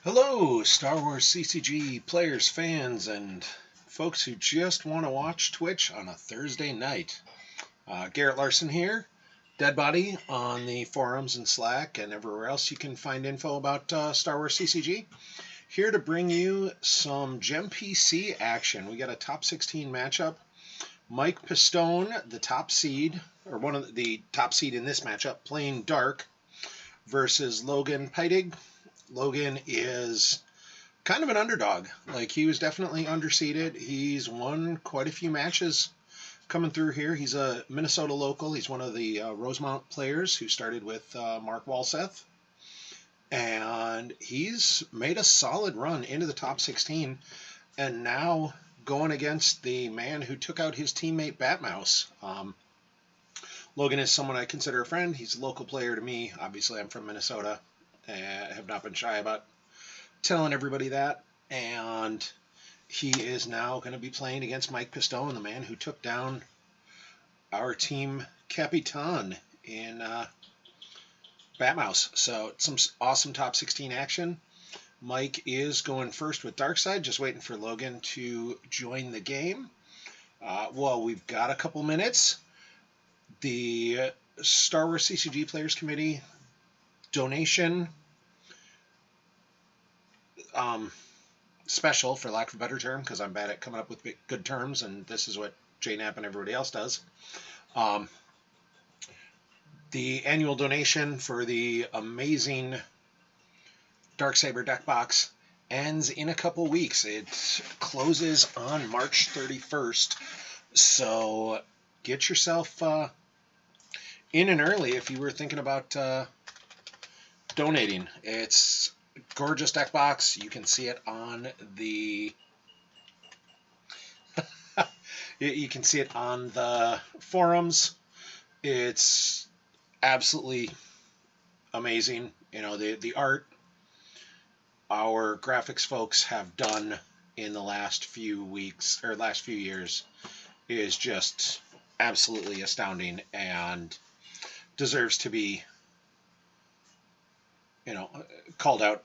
Hello, Star Wars CCG players, fans, and folks who just want to watch Twitch on a Thursday night. Garrett Larson here, Dead Body on the forums and Slack and everywhere else you can find info about Star Wars CCG. Here to bring you some GEMPC action. We got a top 16 matchup. Mike Pistone, the top seed, or one of the top seed in this matchup, playing Dark versus Logan Peidig. Logan is kind of an underdog. Like, he was definitely underseeded. He's won quite a few matches coming through here. He's a Minnesota local. He's one of the Rosemount players who started with Mark Walseth. And he's made a solid run into the top 16. And now going against the man who took out his teammate Batmouse. Logan is someone I consider a friend. He's a local player to me. Obviously, I'm from Minnesota. I have not been shy about telling everybody that. And he is now going to be playing against Mike Pistone, the man who took down our team Capitan in Batmouse. So some awesome top 16 action. Mike is going first with Darkside, just waiting for Logan to join the game. Well, we've got a couple minutes. The Star Wars CCG Players Committee donation special, for lack of a better term, because I'm bad at coming up with good terms, and this is what JNAP and everybody else does. The annual donation for the amazing Darksaber deck box ends in a couple weeks. It closes on March 31st, so get yourself in and early if you were thinking about donating. It's a gorgeous deck box. You can see it on the you can see it on the forums. It's absolutely amazing. You know, the art our graphics folks have done in the last few weeks or last few years is just absolutely astounding and deserves to be, called out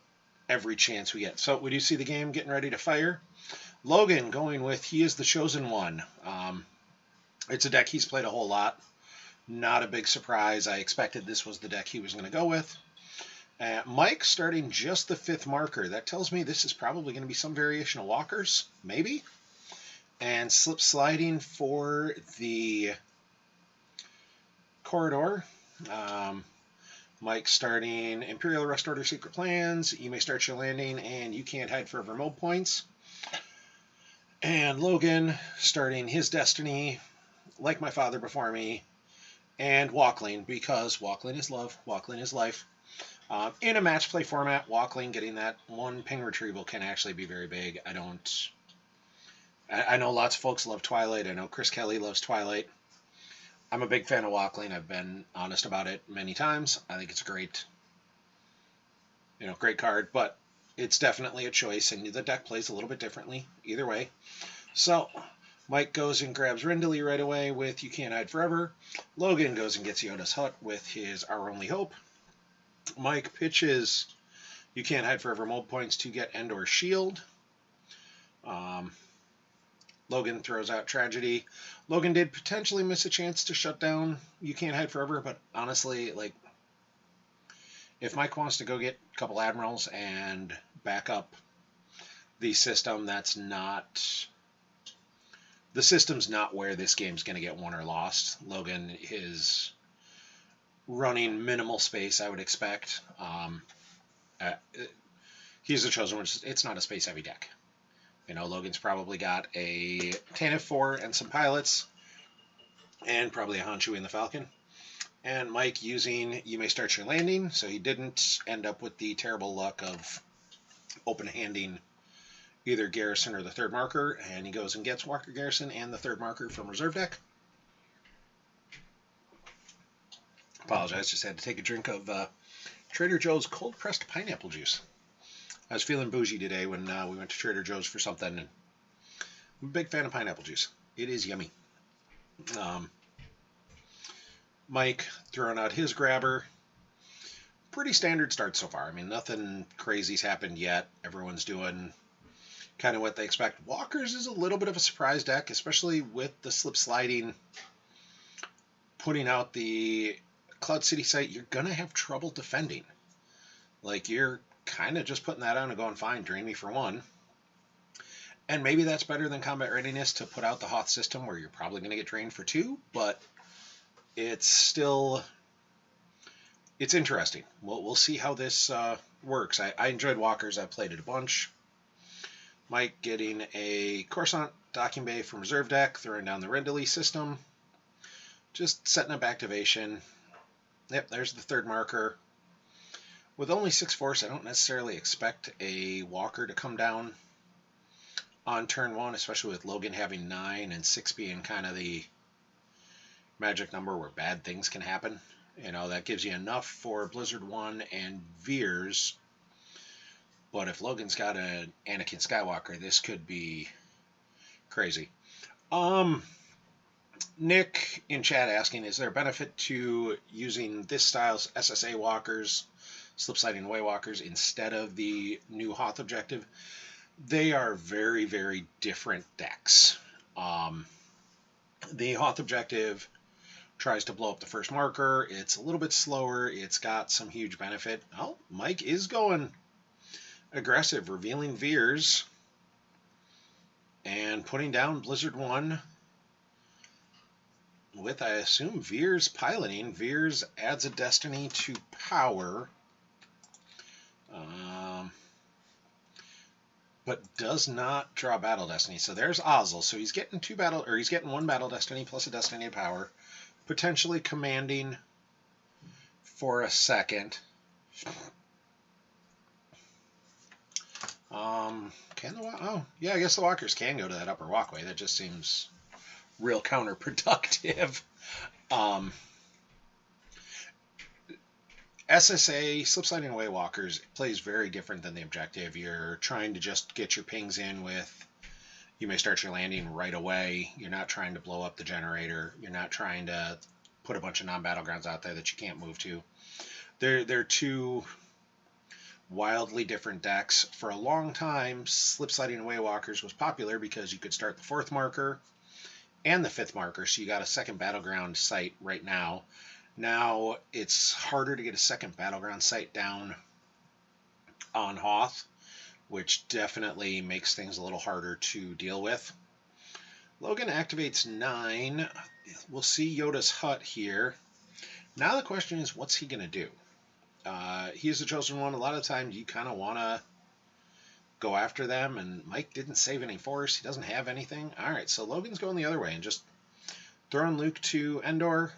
every chance we get. So we do see the game getting ready to fire. Logan going with He is the Chosen One. It's a deck he's played a whole lot. Not a big surprise. I expected this was the deck he was going to go with. Mike starting just the 5th marker. That tells me this is probably going to be some variation of walkers, maybe. And slip sliding for the corridor. Mike starting Imperial Rest Order Secret Plans. You may start your landing, and you can't hide forever mode points. And Logan starting his Destiny, like my father before me, and Walkling, because Walkling is love, Walkling is life. In a match play format, Walkling getting that one ping retrieval can actually be very big. I know lots of folks love Twilight. I know Chris Kelly loves Twilight. I'm a big fan of Walkling. I've been honest about it many times. I think it's a great card, but it's definitely a choice, and the deck plays a little bit differently either way. So Mike goes and grabs Rindley right away with You Can't Hide Forever. Logan goes and gets Yoda's Hut with his Our Only Hope. Mike pitches You Can't Hide Forever mode points to get Endor Shield. Logan throws out Tragedy. Logan did potentially miss a chance to shut down You Can't Hide Forever, but honestly, if Mike wants to go get a couple Admirals and back up the system, the system's not where this game's going to get won or lost. Logan is running minimal space, I would expect. He's the chosen one. It's not a space-heavy deck. Logan's probably got a Tantive 4 and some pilots, and probably a Honshu in the Falcon. And Mike using You May Start Your Landing, so he didn't end up with the terrible luck of open-handing either Garrison or the 3rd marker, and he goes and gets Walker Garrison and the 3rd marker from reserve deck. Apologize, just had to take a drink of Trader Joe's cold-pressed pineapple juice. I was feeling bougie today when we went to Trader Joe's for something, and I'm a big fan of pineapple juice. It is yummy. Mike throwing out his grabber, pretty standard start so far. I mean, nothing crazy's happened yet. Everyone's doing kind of what they expect. Walkers is a little bit of a surprise deck, especially with the slip sliding. Putting out the Cloud City site, you're going to have trouble defending. Like, you're kind of just putting that on and going, fine, drain me for one. And maybe that's better than Combat Readiness to put out the Hoth system where you're probably going to get drained for two, but it's still, it's interesting. We'll see how this works. I enjoyed Walkers. I played it a bunch. Mike getting a Coruscant Docking Bay from Reserve Deck, throwing down the Rendley system. Just setting up activation. Yep, there's the third marker. With only 6 force, I don't necessarily expect a Walker to come down on turn 1, especially with Logan having 9 and 6 being kind of the magic number where bad things can happen. You know, that gives you enough for Blizzard 1 and Veers. But if Logan's got an Anakin Skywalker, this could be crazy. Nick in chat asking, is there a benefit to using this style's SSA walkers, slip sliding away walkers, instead of the new Hoth objective? They are very, very different decks. The Hoth objective tries to blow up the first marker. It's a little bit slower. It's got some huge benefit. Oh, Mike is going aggressive, revealing Veers and putting down Blizzard 1 with, I assume, Veers piloting. Veers adds a Destiny to power, but does not draw Battle Destiny. So there's Ozzel. So he's getting he's getting 1 Battle Destiny plus a Destiny to power, potentially commanding for a second. I guess the walkers can go to that upper walkway. That just seems real counterproductive. SSA, slip sliding away walkers, plays very different than the objective. You're trying to just get your pings in with, you may start your landing right away. You're not trying to blow up the generator. You're not trying to put a bunch of non-battlegrounds out there that you can't move to. They're two wildly different decks. For a long time, slip sliding away walkers was popular because you could start the 4th marker and the 5th marker, so you got a second battleground site right now. Now it's harder to get a second battleground site down on Hoth, which definitely makes things a little harder to deal with. Logan activates 9. We'll see Yoda's hut here. Now the question is, what's he going to do? He is the chosen one. A lot of times you kind of want to go after them, and Mike didn't save any force. He doesn't have anything. All right, so Logan's going the other way and just throwing Luke to Endor,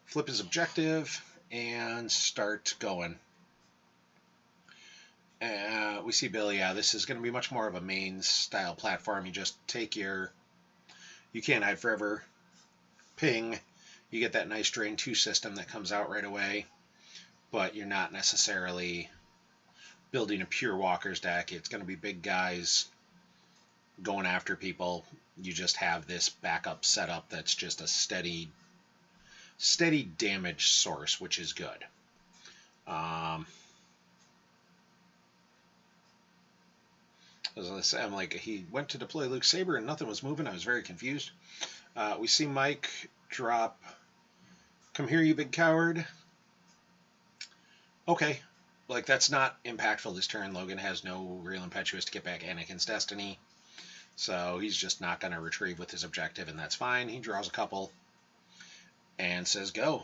flip his objective, and start going. We see Billy. Yeah, this is going to be much more of a main style platform. You just take your, you can't hide forever, ping. You get that nice drain 2 system that comes out right away, but you're not necessarily building a pure walkers deck. It's going to be big guys going after people. You just have this backup setup that's just a steady damage source, which is good. As I say, I'm like, he went to deploy Luke Saber and nothing was moving. I was very confused. We see Mike drop, come here, you big coward. Okay, like, that's not impactful this turn. Logan has no real impetuous to get back Anakin's Destiny, so he's just not going to retrieve with his objective, and that's fine. He draws a couple and says go.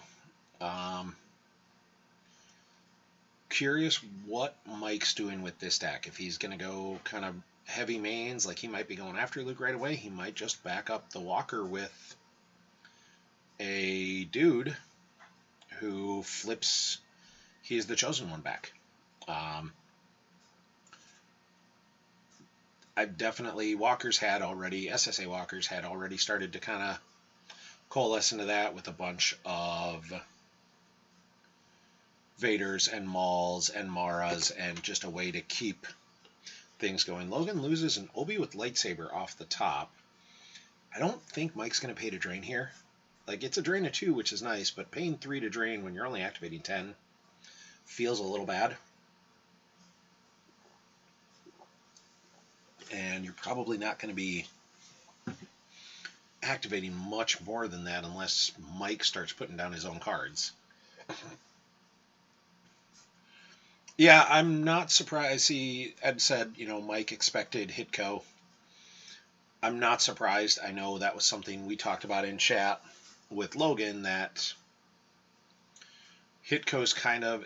Curious what Mike's doing with this deck. If he's going to go kind of heavy mains, like he might be going after Luke right away, he might just back up the walker with a dude who flips, he's the chosen one back. I've definitely, SSA walkers had already started to kind of coalesce into that with a bunch of Vaders and Mauls and Maras, and just a way to keep things going. Logan loses an Obi with lightsaber off the top. I don't think Mike's going to pay to drain here. Like, it's a drain of 2, which is nice, but paying 3 to drain when you're only activating 10 feels a little bad. And you're probably not going to be activating much more than that unless Mike starts putting down his own cards. Yeah, I'm not surprised. Ed said, Mike expected HITCO. I'm not surprised. I know that was something we talked about in chat with Logan, that HITCO's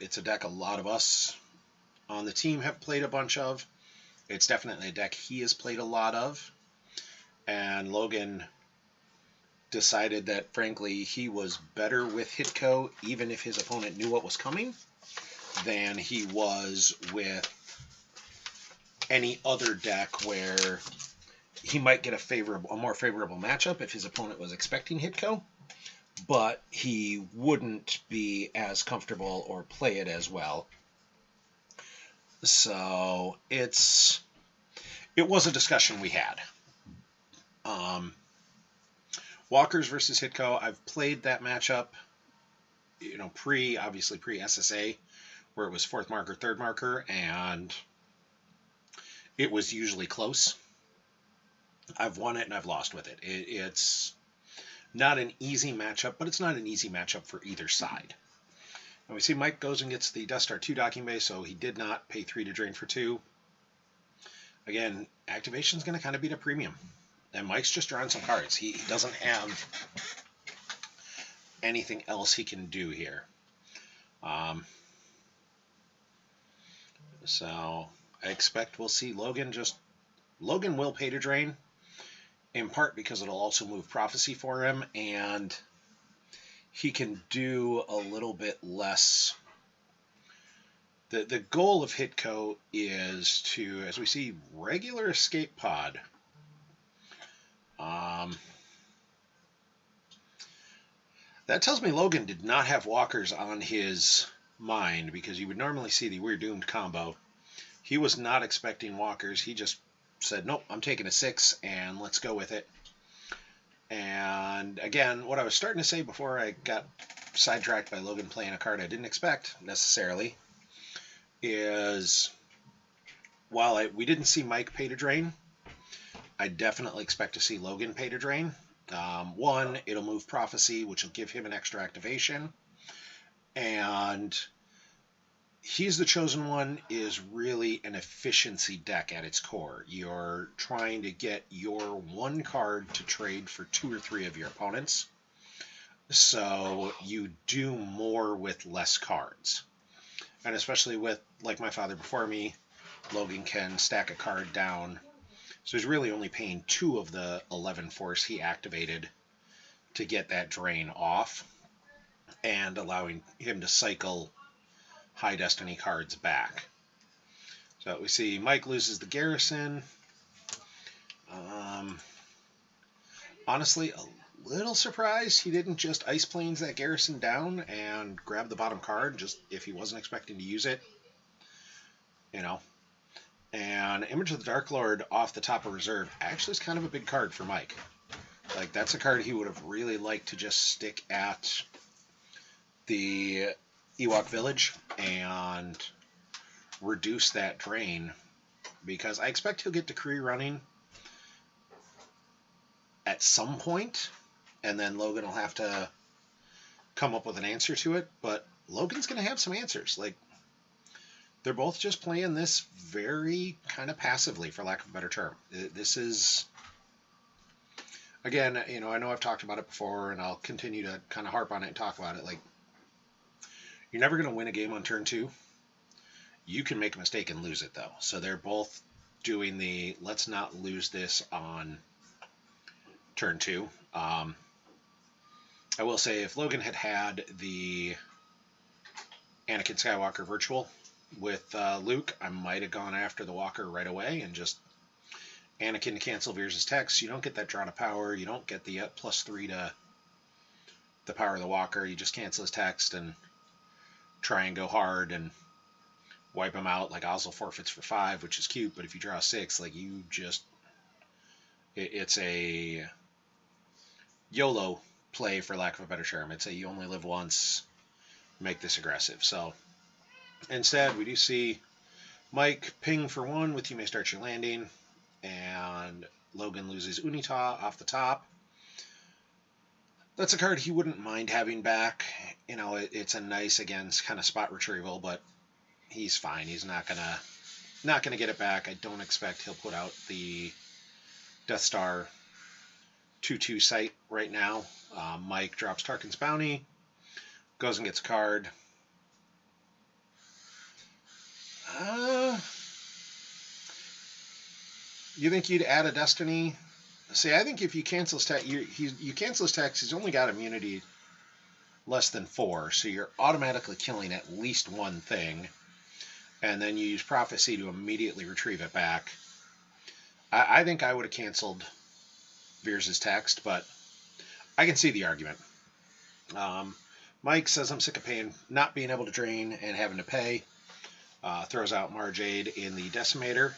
it's a deck a lot of us on the team have played a bunch of. It's definitely a deck he has played a lot of. And Logan decided that, frankly, he was better with HITCO, even if his opponent knew what was coming, than he was with any other deck where he might get a more favorable matchup if his opponent was expecting HITCO, but he wouldn't be as comfortable or play it as well. So it was a discussion we had. Walkers versus HITCO, I've played that matchup, obviously pre-SSA, where it was fourth marker, third marker, and it was usually close. I've won it and I've lost with it. It's not an easy matchup, but it's not an easy matchup for either side. And we see Mike goes and gets the Death Star 2 docking bay, so he did not pay 3 to drain for 2. Again, activation's going to kind of beat a premium. And Mike's just drawing some cards. He doesn't have anything else he can do here. So I expect we'll see Logan will pay to drain, in part because it'll also move Prophecy for him, and he can do a little bit less. The goal of HITCO is to, as we see, regular escape pod. That tells me Logan did not have walkers on his mind, because you would normally see the We're Doomed combo. He was not expecting walkers. He just said, nope, I'm taking a 6 and let's go with it. And again, what I was starting to say before I got sidetracked by Logan playing a card I didn't expect necessarily is, while we didn't see Mike pay to drain, I definitely expect to see Logan pay to drain. One, it'll move Prophecy, which will give him an extra activation. And He's the Chosen One is really an efficiency deck at its core. You're trying to get your one card to trade for 2 or 3 of your opponents. So you do more with less cards. And especially with, like my father before me, Logan can stack a card down. So he's really only paying 2 of the 11 force he activated to get that drain off, and allowing him to cycle High Destiny cards back. So we see Mike loses the Garrison. Honestly, a little surprised he didn't just Ice Plains that Garrison down and grab the bottom card, just if he wasn't expecting to use it. And Image of the Dark Lord off the top of reserve actually is kind of a big card for Mike. Like, that's a card he would have really liked to just stick at the Ewok Village and reduce that drain, because I expect he'll get Decree running at some point, and then Logan will have to come up with an answer to it. But Logan's going to have some answers. Like, they're both just playing this very kind of passively, for lack of a better term. This is, again, I know I've talked about it before, and I'll continue to kind of harp on it and talk about it. Like, you're never going to win a game on turn 2. You can make a mistake and lose it, though. So they're both doing the let's not lose this on turn 2. I will say, if Logan had had the Anakin Skywalker Virtual with Luke, I might have gone after the Walker right away and just Anakin to cancel Veers' text. You don't get that draw to power. You don't get the +3 to the power of the Walker. You just cancel his text and try and go hard and wipe him out. Like, Ozzel forfeits for 5, which is cute, but if you draw 6, like, you just... It's a YOLO play, for lack of a better term. It's a you only live once, make this aggressive. So Instead, we do see Mike ping for 1 with You May Start Your Landing, and Logan loses Unita off the top. That's a card he wouldn't mind having back. It's a nice, again, kind of spot retrieval, but he's fine. He's not gonna get it back. I don't expect he'll put out the Death Star 2/2 sight right now. Mike drops Tarkin's Bounty, goes and gets a card. You think you'd add a Destiny? See, I think if you cancel his tax, you cancel his tax, he's only got immunity less than 4, so you're automatically killing at least one thing, and then you use Prophecy to immediately retrieve it back. I think I would have canceled Veers' text, but I can see the argument. Mike says, I'm sick of not being able to drain and having to pay. Throws out Marjade in the Decimator.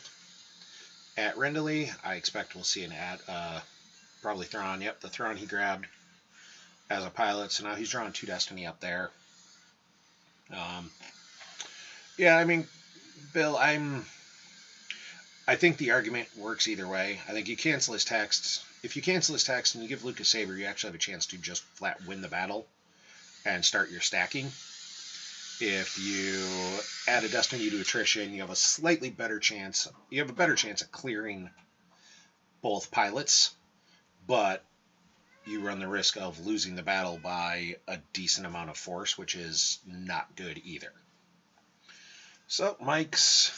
At Rendley, I expect we'll see an ad, probably Thrawn. Yep, the Thrawn he grabbed as a pilot, so now he's drawing 2 Destiny up there. Yeah, I mean, Bill, I think the argument works either way. I think you cancel his text. If you cancel his text and you give Luke a Saber, you actually have a chance to just flat win the battle and start your stacking. If you add a Destiny to attrition, you have a slightly better chance. You have a better chance at clearing both pilots, but you run the risk of losing the battle by a decent amount of force, which is not good either. So Mike's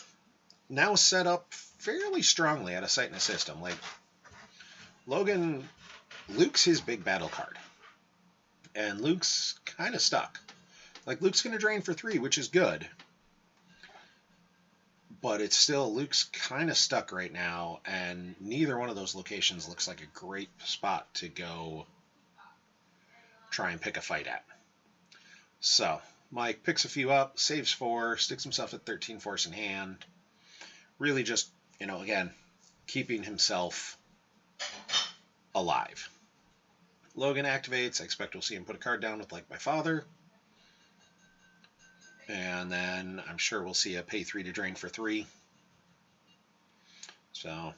now set up fairly strongly at a sight in the system. Like Logan, Luke's his big battle card, and Luke's kind of stuck. Like, Luke's going to drain for 3, which is good. But it's still, Luke's kind of stuck right now, and neither one of those locations looks like a great spot to go try and pick a fight at. So, Mike picks a few up, saves 4, sticks himself at 13 force in hand. Really just, again, keeping himself alive. Logan activates. I expect we'll see him put a card down with, like, my father. And then I'm sure we'll see a pay 3 to drain for 3. So,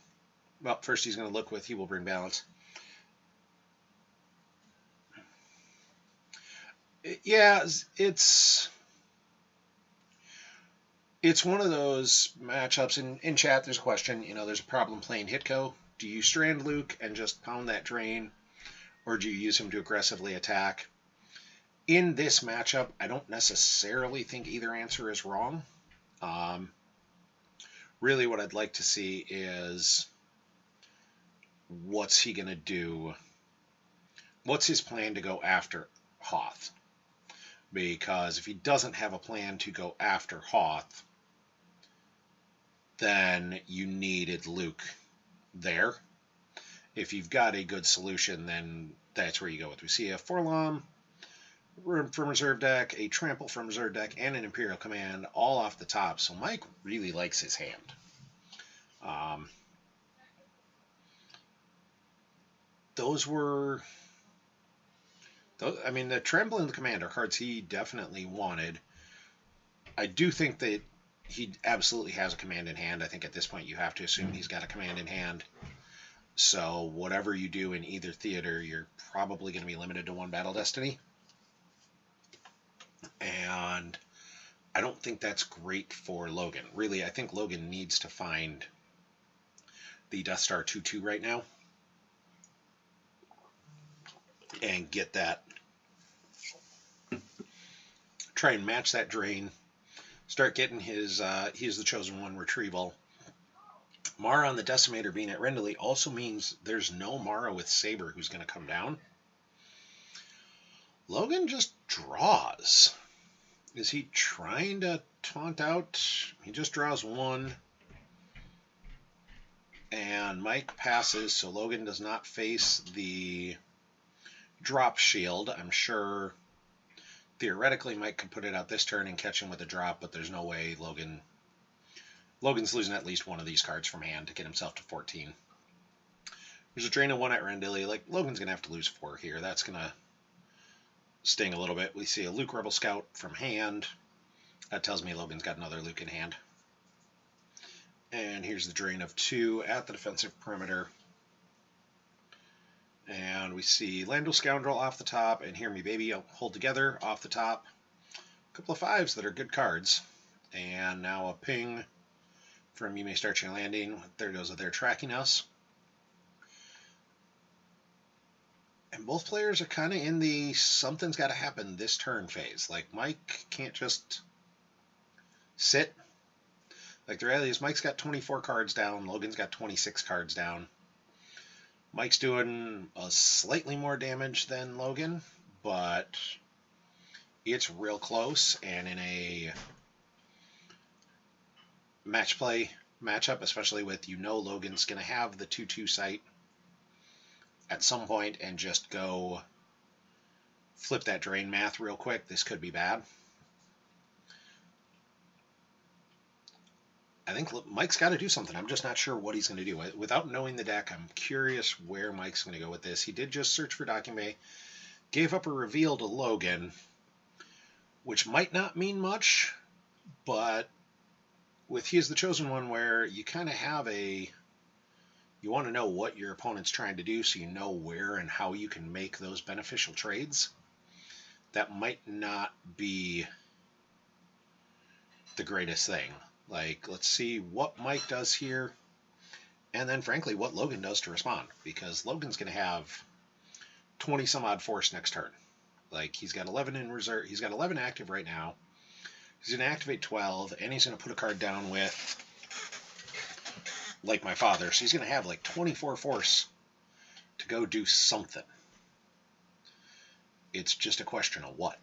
well, first he's going to look with He Will Bring Balance. Yeah, it's one of those matchups. In chat, there's a question. There's a problem playing HITCO. Do you strand Luke and just pound that drain, or do you use him to aggressively attack? In this matchup, I don't necessarily think either answer is wrong. Really what I'd like to see is what's he going to do? What's his plan to go after Hoth? Because if he doesn't have a plan to go after Hoth, then you needed Luke there. If you've got a good solution, then that's where you go with. We see a Forlom from reserve deck, a Trample from reserve deck, and an Imperial Command all off the top. So Mike really likes his hand. The Trample and the Command are cards he definitely wanted. I do think that he absolutely has a command in hand. I think at this point you have to assume he's got a command in hand. So whatever you do in either theater, you're probably going to be limited to 1 Battle Destiny. And I don't think that's great for Logan. Really, I think Logan needs to find the Death Star 2/2 right now and get that. Try and match that drain. Start getting his He's the Chosen One retrieval. Mara on the Decimator being at Rendley also means there's no Mara with Saber who's going to come down. Logan just draws. Is he trying to taunt out? He just draws 1. And Mike passes, so Logan does not face the drop shield. I'm sure theoretically Mike could put it out this turn and catch him with a drop, but there's no way Logan's losing at least one of these cards from hand to get himself to 14. There's a drain of 1 at Rendley. Like, Logan's going to have to lose 4 here. That's going to sting a little bit. We see a Luke Rebel Scout from hand. That tells me Logan's got another Luke in hand. And here's the drain of 2 at the defensive perimeter. And we see Lando Scoundrel off the top, and Hear Me Baby Hold Together off the top. A couple of 5s that are good cards. And now a ping from You May Start Your Landing. There goes that they're tracking us. And both players are kind of in the something's got to happen this turn phase. Like, Mike can't just sit. Like, the reality is Mike's got 24 cards down. Logan's got 26 cards down. Mike's doing a slightly more damage than Logan, but it's real close. And in a match play matchup, especially with, Logan's going to have the 2-2 sight at some point and just go flip that drain math real quick, this could be bad. I think Mike's got to do something. I'm just not sure what he's going to do. Without knowing the deck, I'm curious where Mike's going to go with this. He did just search for Dokume, gave up a reveal to Logan, which might not mean much, but with He Is the Chosen One, where you kind of have you want to know what your opponent's trying to do so you know where and how you can make those beneficial trades. That might not be the greatest thing. Like, let's see what Mike does here, and then, frankly, what Logan does to respond, because Logan's going to have 20-some-odd force next turn. Like, he's got 11 in reserve. He's got 11 active right now. He's going to activate 12, and he's going to put a card down with, like my father. So he's going to have, like, 24 force to go do something. It's just a question of what.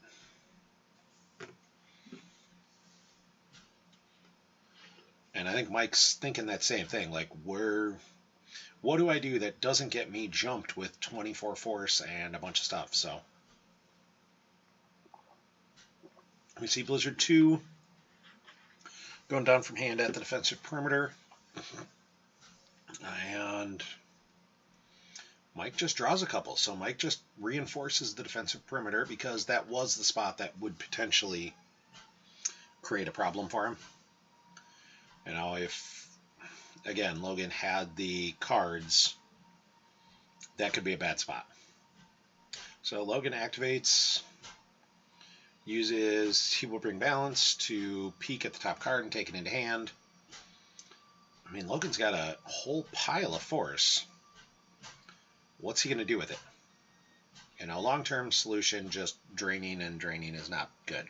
And I think Mike's thinking that same thing. Like, what do I do that doesn't get me jumped with 24 force and a bunch of stuff? So we see Blizzard 2 going down from hand at the defensive perimeter. And Mike just draws a couple. So Mike just reinforces the defensive perimeter because that was the spot that would potentially create a problem for him. You know, if, again, Logan had the cards, that could be a bad spot. So Logan activates, uses He Will Bring Balance to peek at the top card and take it into hand. I mean, Logan's got a whole pile of force. What's he going to do with it? You know, long-term solution, just draining, and draining is not good.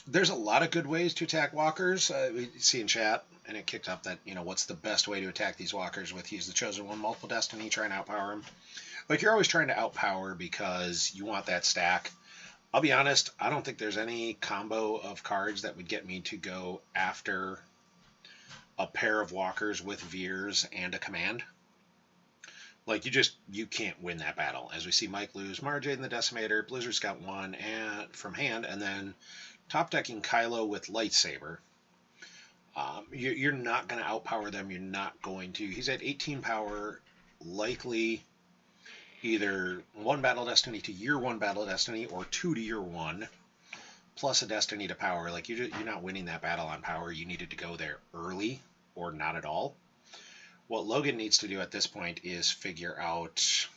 There's a lot of good ways to attack walkers. We see in chat, and it kicked up that, what's the best way to attack these walkers with He's the Chosen One, multiple destiny, try and outpower him. Like, you're always trying to outpower because you want that stack. I'll be honest, I don't think there's any combo of cards that would get me to go after a pair of walkers with Veers and a command. Like, you can't win that battle. As we see Mike lose Marjade and the Decimator, Blizzard's got 1 from hand, and then top decking Kylo with Lightsaber. You're not going to outpower them. You're not going to. He's at 18 power, likely either 1 Battle Destiny to year 1 Battle Destiny or 2 to year 1, plus a Destiny to power. Like, you're not winning that battle on power. You needed to go there early or not at all. What Logan needs to do at this point is figure out,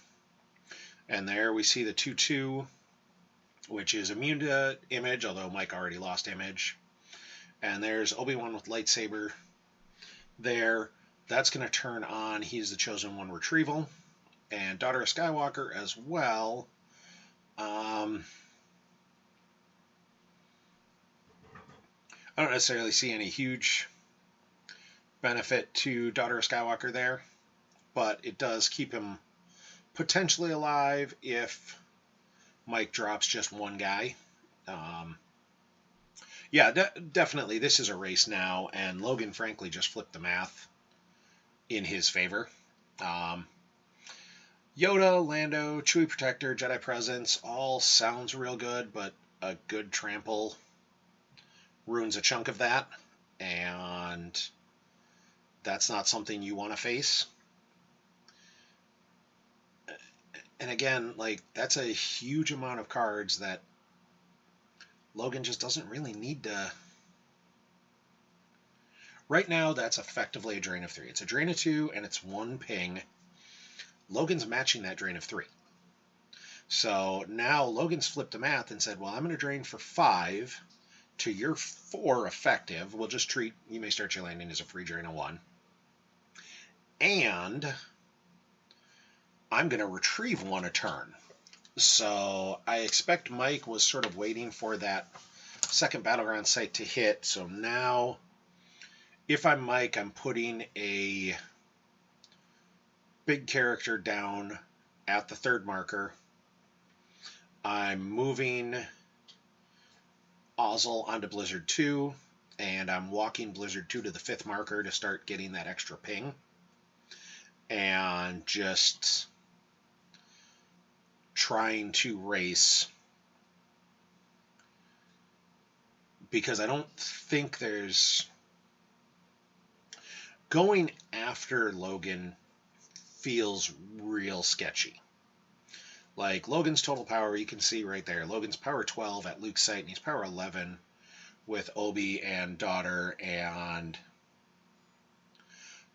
and there we see the 2/2, which is immune to image, although Mike already lost image. And there's Obi-Wan with Lightsaber there. That's going to turn on He's the Chosen One retrieval. And Daughter of Skywalker as well. I don't necessarily see any huge benefit to Daughter of Skywalker there, but it does keep him potentially alive if Mike drops just 1 guy. Yeah, definitely this is a race now, and Logan frankly just flipped the math in his favor. Yoda, Lando, Chewie Protector, Jedi Presence, all sounds real good, but a good trample ruins a chunk of that, and that's not something you want to face. And again, like, that's a huge amount of cards that Logan just doesn't really need to. Right now, that's effectively a drain of 3. It's a drain of 2, and it's 1 ping. Logan's matching that drain of 3. So now Logan's flipped the math and said, well, I'm going to drain for 5 to your 4 effective. We'll just treat You May Start Your Landing as a free drain of 1. And I'm going to retrieve 1 a turn. So I expect Mike was sort of waiting for that second battleground site to hit. So now, if I'm Mike, I'm putting a big character down at the 3rd marker. I'm moving Ozzel onto Blizzard 2, and I'm walking Blizzard 2 to the 5th marker to start getting that extra ping. And just trying to race, because I don't think there's... Going after Logan feels real sketchy. Like, Logan's total power, you can see right there. Logan's power 12 at Luke's site, and he's power 11 with Obi and Daughter, and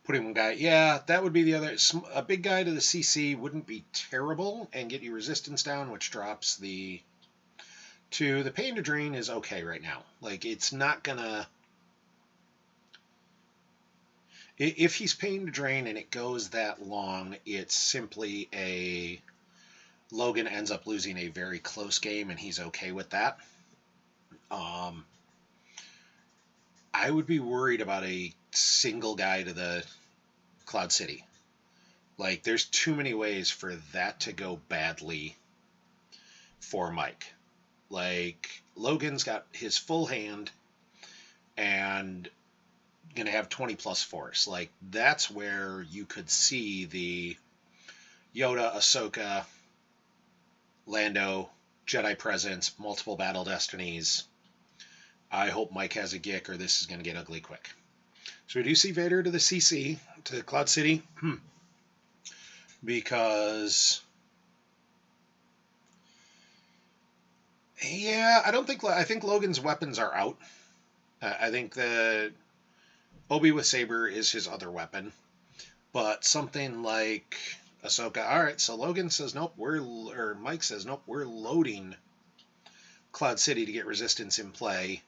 putting 1 guy. Yeah, that would be the other. A big guy to the CC wouldn't be terrible and get you resistance down, which drops the 2. The pain to drain is okay right now. Like, it's not gonna... If he's paying to drain and it goes that long, it's simply a... Logan ends up losing a very close game, and he's okay with that. I would be worried about a single guy to the Cloud City. Like, there's too many ways for that to go badly for Mike. Like, Logan's got his full hand and going to have 20 plus force. Like, that's where you could see the Yoda, Ahsoka, Lando, Jedi presence, multiple battle destinies. I hope Mike has a Gick, or this is going to get ugly quick. So we do see Vader to the CC, to Cloud City, because... Yeah, I think Logan's weapons are out. I think the Obi with Saber is his other weapon. But something like Ahsoka, all right, so Logan says, nope, Mike says, nope, we're loading Cloud City to get resistance in play.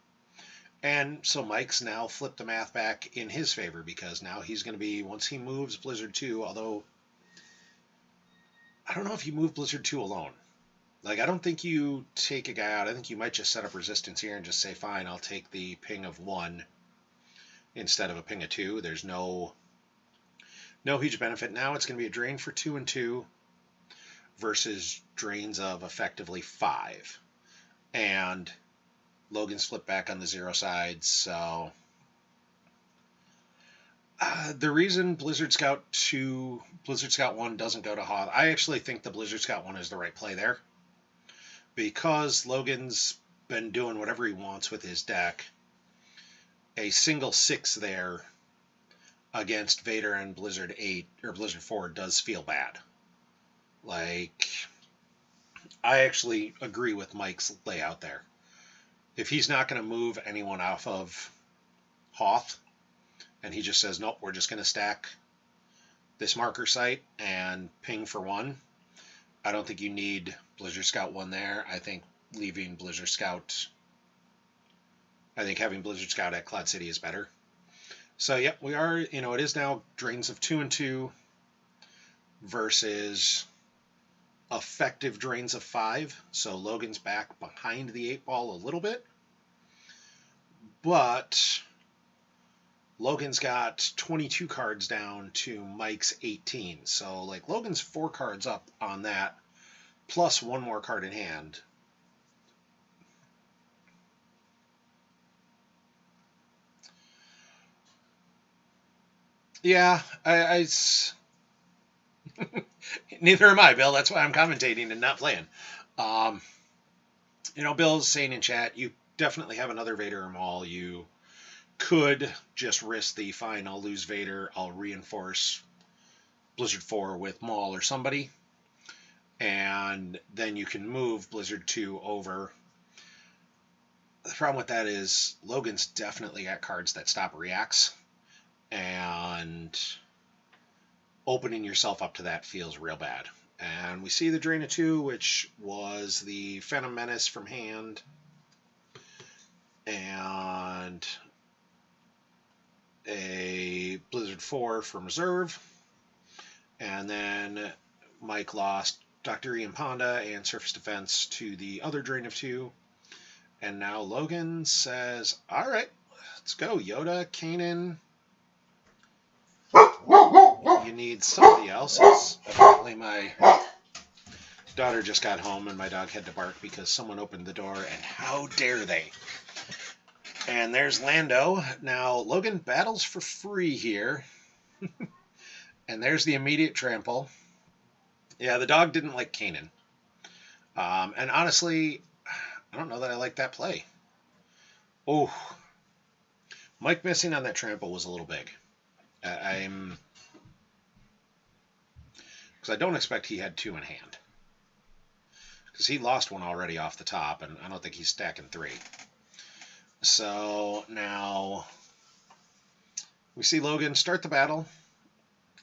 And so Mike's now flipped the math back in his favor, because now he's going to be, once he moves Blizzard 2, although I don't know if you move Blizzard 2 alone. Like, I don't think you take a guy out. I think you might just set up resistance here and just say, fine, I'll take the ping of 1 instead of a ping of 2. There's no huge benefit. Now it's going to be a drain for 2 and 2 versus drains of effectively 5. And Logan's flipped back on the 0 side, so... the reason Blizzard Scout 1 doesn't go to Hoth, I actually think the Blizzard Scout 1 is the right play there. Because Logan's been doing whatever he wants with his deck, a single 6 there against Vader and Blizzard 8 or Blizzard 4 does feel bad. Like, I actually agree with Mike's layout there. If he's not going to move anyone off of Hoth, and he just says, nope, we're just going to stack this marker site and ping for 1, I don't think you need Blizzard Scout 1 there. I think having Blizzard Scout at Cloud City is better. So, yep, we are, it is now drains of 2 and 2 versus effective drains of 5. So Logan's back behind the 8 ball a little bit. But Logan's got 22 cards down to Mike's 18. So, like, Logan's 4 cards up on that, plus 1 more card in hand. Yeah, neither am I, Bill. That's why I'm commentating and not playing. Bill's saying in chat, you definitely have another Vader or Maul. You could just risk the, fine, I'll lose Vader, I'll reinforce Blizzard 4 with Maul or somebody, and then you can move Blizzard 2 over. The problem with that is Logan's definitely got cards that stop reacts, and opening yourself up to that feels real bad. And we see the Drain of 2, which was the Phantom Menace from hand, and a Blizzard 4 from reserve. And then Mike lost Dr. Ian Ponda and Surface Defense to the other Drain of 2. And now Logan says, all right, let's go. Yoda, Kanan. You need somebody else. Apparently my daughter just got home and my dog had to bark because someone opened the door, and how dare they? And there's Lando. Now Logan battles for free here. And there's the immediate trample. Yeah, the dog didn't like Kanan. And honestly, I don't know that I like that play. Oh, Mike missing on that trample was a little big. Because I don't expect he had 2 in hand. Because he lost one already off the top, and I don't think he's stacking 3. So now we see Logan start the battle.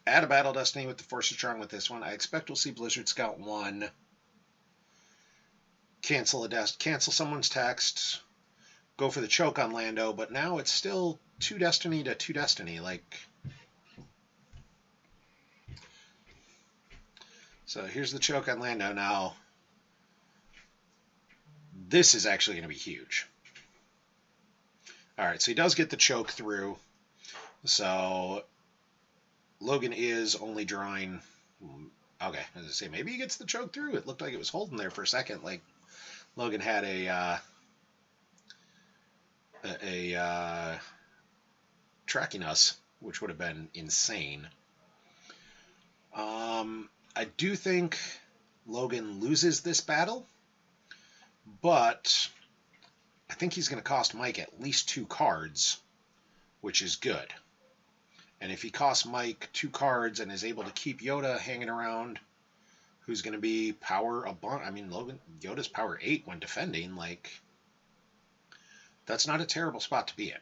Add a Battle Destiny with the Force of Strong with this one. I expect we'll see Blizzard Scout 1 cancel someone's text, go for the choke on Lando, but now it's still 2 Destiny to 2 Destiny. So here's the choke on Lando. Now, this is actually going to be huge. All right, so he does get the choke through. So Logan is only drawing. Okay, as I was gonna say, maybe he gets the choke through. It looked like it was holding there for a second. Like Logan had a tracking us, which would have been insane. I do think Logan loses this battle, but I think he's going to cost Mike at least 2 cards, which is good. And if he costs Mike 2 cards and is able to keep Yoda hanging around, who's going to be power a bunch. I mean, Yoda's power 8 when defending. That's not a terrible spot to be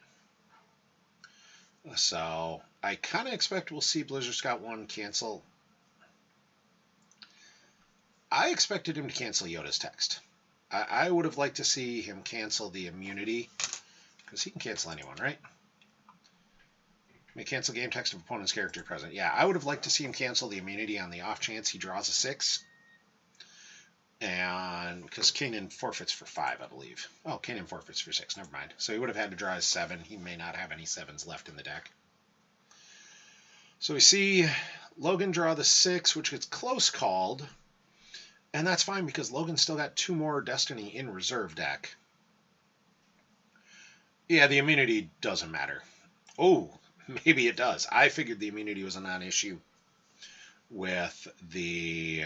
in. So I kind of expect we'll see Blizzard Scout 1 cancel. I expected him to cancel Yoda's text. I would have liked to see him cancel the immunity, because he can cancel anyone, right? May cancel game text of opponent's character present. Yeah, I would have liked to see him cancel the immunity on the off chance he draws a 6. And because Kanan forfeits for 5, I believe. Oh, Kanan forfeits for 6. Never mind. So he would have had to draw his 7. He may not have any 7s left in the deck. So we see Logan draw the 6, which gets close called. And that's fine because Logan's still got 2 more Destiny in reserve deck. Yeah, the immunity doesn't matter. Oh, maybe it does. I figured the immunity was a non-issue with the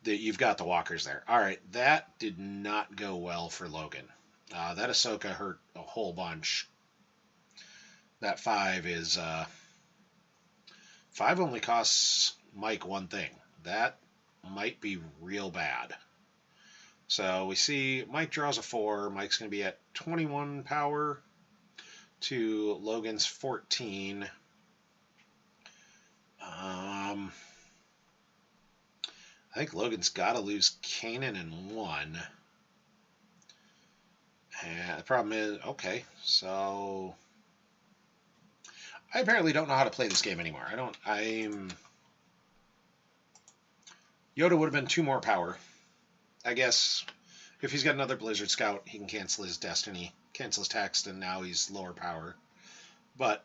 you've got the walkers there. All right, that did not go well for Logan. That Ahsoka hurt a whole bunch. That 5 is 5 only costs Mike 1 thing. That might be real bad. So we see Mike draws a 4. Mike's going to be at 21 power to Logan's 14. I think Logan's got to lose Kanan in 1. And the problem is, okay, so I apparently don't know how to play this game anymore. Yoda would have been 2 more power. I guess if he's got another Blizzard Scout, he can cancel his Destiny, cancel his text, and now he's lower power. But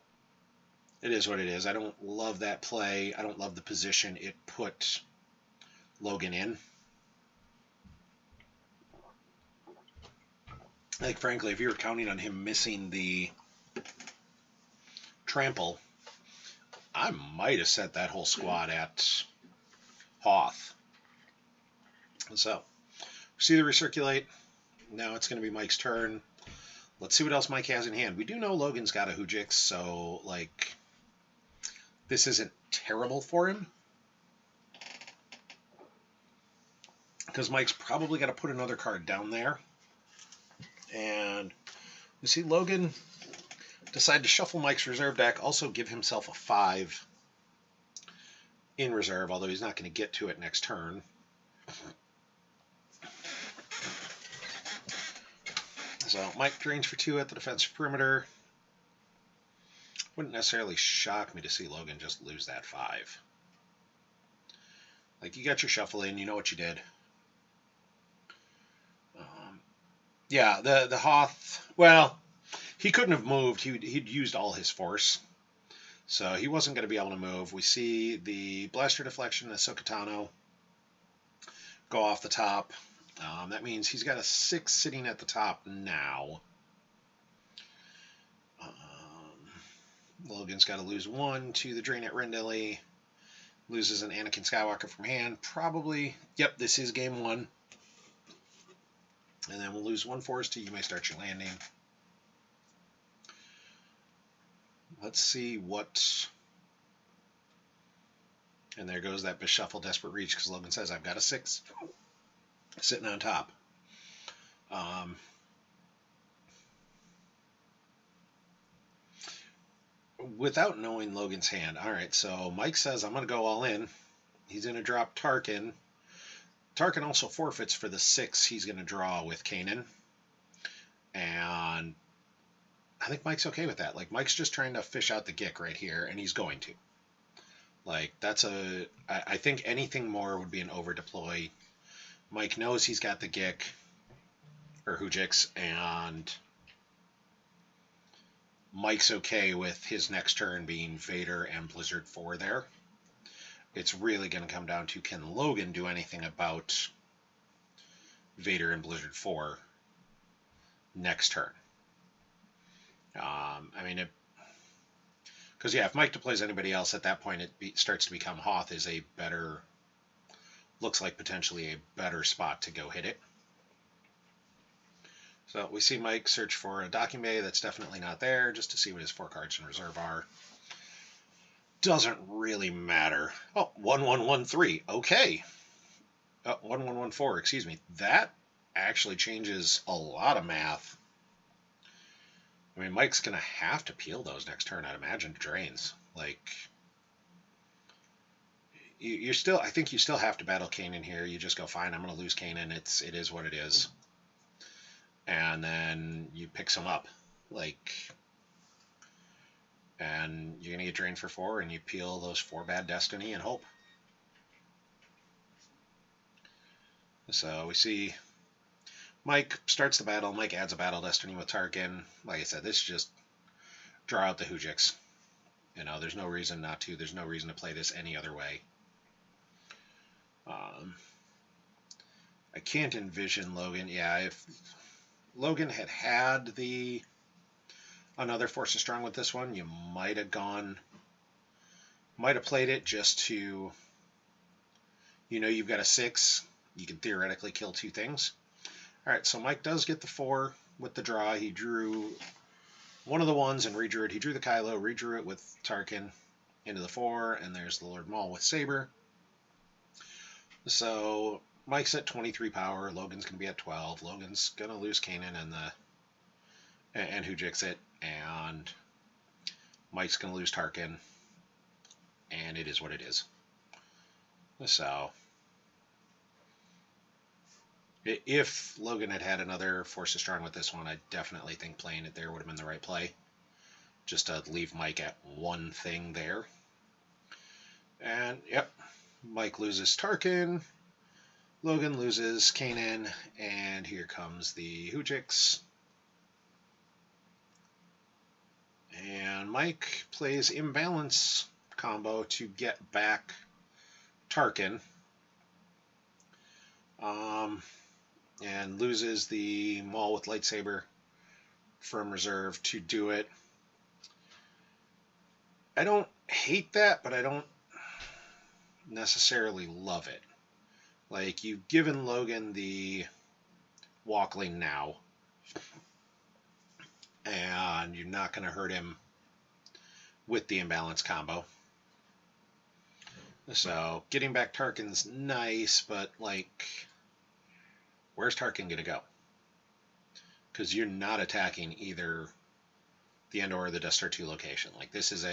it is what it is. I don't love that play. I don't love the position it put Logan in. Like, frankly, if you were counting on him missing the trample, I might have set that whole squad at Hoth. So, see the recirculate. Now it's going to be Mike's turn. Let's see what else Mike has in hand. We do know Logan's got a Hujix, so, this isn't terrible for him. because Mike's probably got to put another card down there. And we see Logan decide to shuffle Mike's reserve deck, also give himself a 5 in reserve, although he's not going to get to it next turn. So Mike drains for 2 at the defensive perimeter. Wouldn't necessarily shock me to see Logan just lose that 5. Like, you got your shuffle in, you know what you did. Yeah, the Hoth, well, he couldn't have moved. He'd used all his force. So he wasn't going to be able to move. We see the Blaster Deflection and Sokatano go off the top. That means he's got a 6 sitting at the top now. Logan's got to lose 1 to the Drain at Rendilly. Loses an Anakin Skywalker from hand. Probably, yep, this is game 1. And then we'll lose 1 force to You May Start Your Landing. Let's see what... And there goes that Beshuffle Desperate Reach, because Logan says, I've got a 6 sitting on top. Without knowing Logan's hand. All right, so Mike says, I'm going to go all in. He's going to drop Tarkin. Tarkin also forfeits for the 6 he's going to draw with Kanan. And I think Mike's okay with that. Like, Mike's just trying to fish out the Gick right here, and he's going to. Like, that's a... I think anything more would be an overdeploy. Mike knows he's got the Gick, or Hujix, and Mike's okay with his next turn being Vader and Blizzard 4 there. It's really going to come down to, can Logan do anything about Vader and Blizzard 4 next turn? I mean, because, yeah, if Mike deploys anybody else, at that point it starts to become Hoth is a better, looks like potentially a better spot to go hit it. So we see Mike search for a docking bay that's definitely not there, just to see what his 4 cards in reserve are. Doesn't really matter. Oh, 1113. Okay. 1114, excuse me. That actually changes a lot of math. I mean, Mike's going to have to peel those next turn, I'd imagine, to drains. Like, you're still, I think you still have to battle Kanan here. You just go, fine, I'm going to lose Kanan. It is what it is. And then you pick some up. Like, and you're going to get drained for 4, and you peel those 4 bad destiny and hope. So we see Mike starts the battle. Mike adds a battle destiny with Tarkin. Like I said, this is just draw out the Hujix. You know, there's no reason not to. There's no reason to play this any other way. I can't envision Logan. Yeah, if Logan had the another Force of Strong with this one, you might have played it just to, you know, you've got a 6, you can theoretically kill 2 things. All right, so Mike does get the 4 with the draw. He drew one of the ones and redrew it. He drew the Kylo, redrew it with Tarkin into the 4, and there's the Lord Maul with Saber. So Mike's at 23 power. Logan's going to be at 12. Logan's going to lose Kanan and Hujix it, and Mike's going to lose Tarkin, and it is what it is. So if Logan had another Force of Strong with this one, I definitely think playing it there would have been the right play, just to leave Mike at 1 thing there. And, yep, Mike loses Tarkin, Logan loses Kanan, and here comes the Hujix. And Mike plays Imbalance combo to get back Tarkin. And loses the Maul with Lightsaber from reserve to do it. I don't hate that, but I don't necessarily love it. Like, you've given Logan the Walkling now, and you're not going to hurt him with the Imbalance combo. So, getting back Tarkin's nice, but, like, where's Tarkin going to go? Because you're not attacking either the Endor or the Death Star 2 location. Like, this is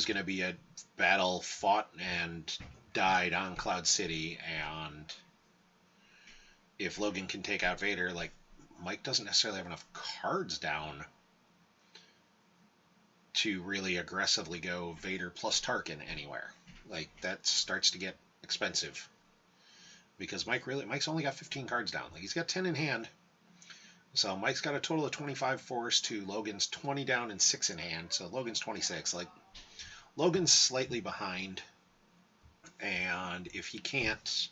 going to be a battle fought and died on Cloud City, and if Logan can take out Vader, like, Mike doesn't necessarily have enough cards down to really aggressively go Vader plus Tarkin anywhere. Like, that starts to get expensive. Because Mike's only got 15 cards down. Like, he's got 10 in hand. So Mike's got a total of 25 force to Logan's 20 down and 6 in hand. So Logan's 26. Like, Logan's slightly behind. And if he can't